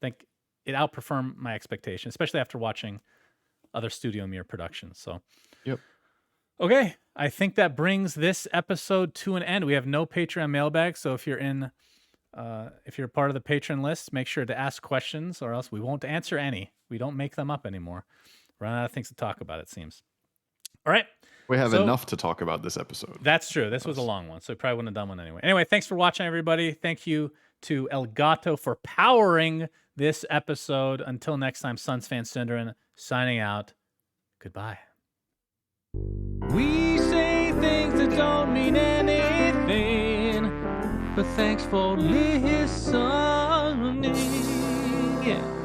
I think it outperformed my expectations, especially after watching other Studio Mir productions. So, yep. Okay, I think that brings this episode to an end. We have no Patreon mailbag, so if you're part of the patron list, make sure to ask questions, or else we won't answer any. We don't make them up anymore. Run out of things to talk about, it seems. All right. We have enough to talk about this episode. That's true. This was a long one, so we probably wouldn't have done one anyway. Anyway, thanks for watching, everybody. Thank you to Elgato for powering this episode. Until next time, Suns fan Synderen signing out. Goodbye. We say things that don't mean anything, but thanks for listening. Yeah.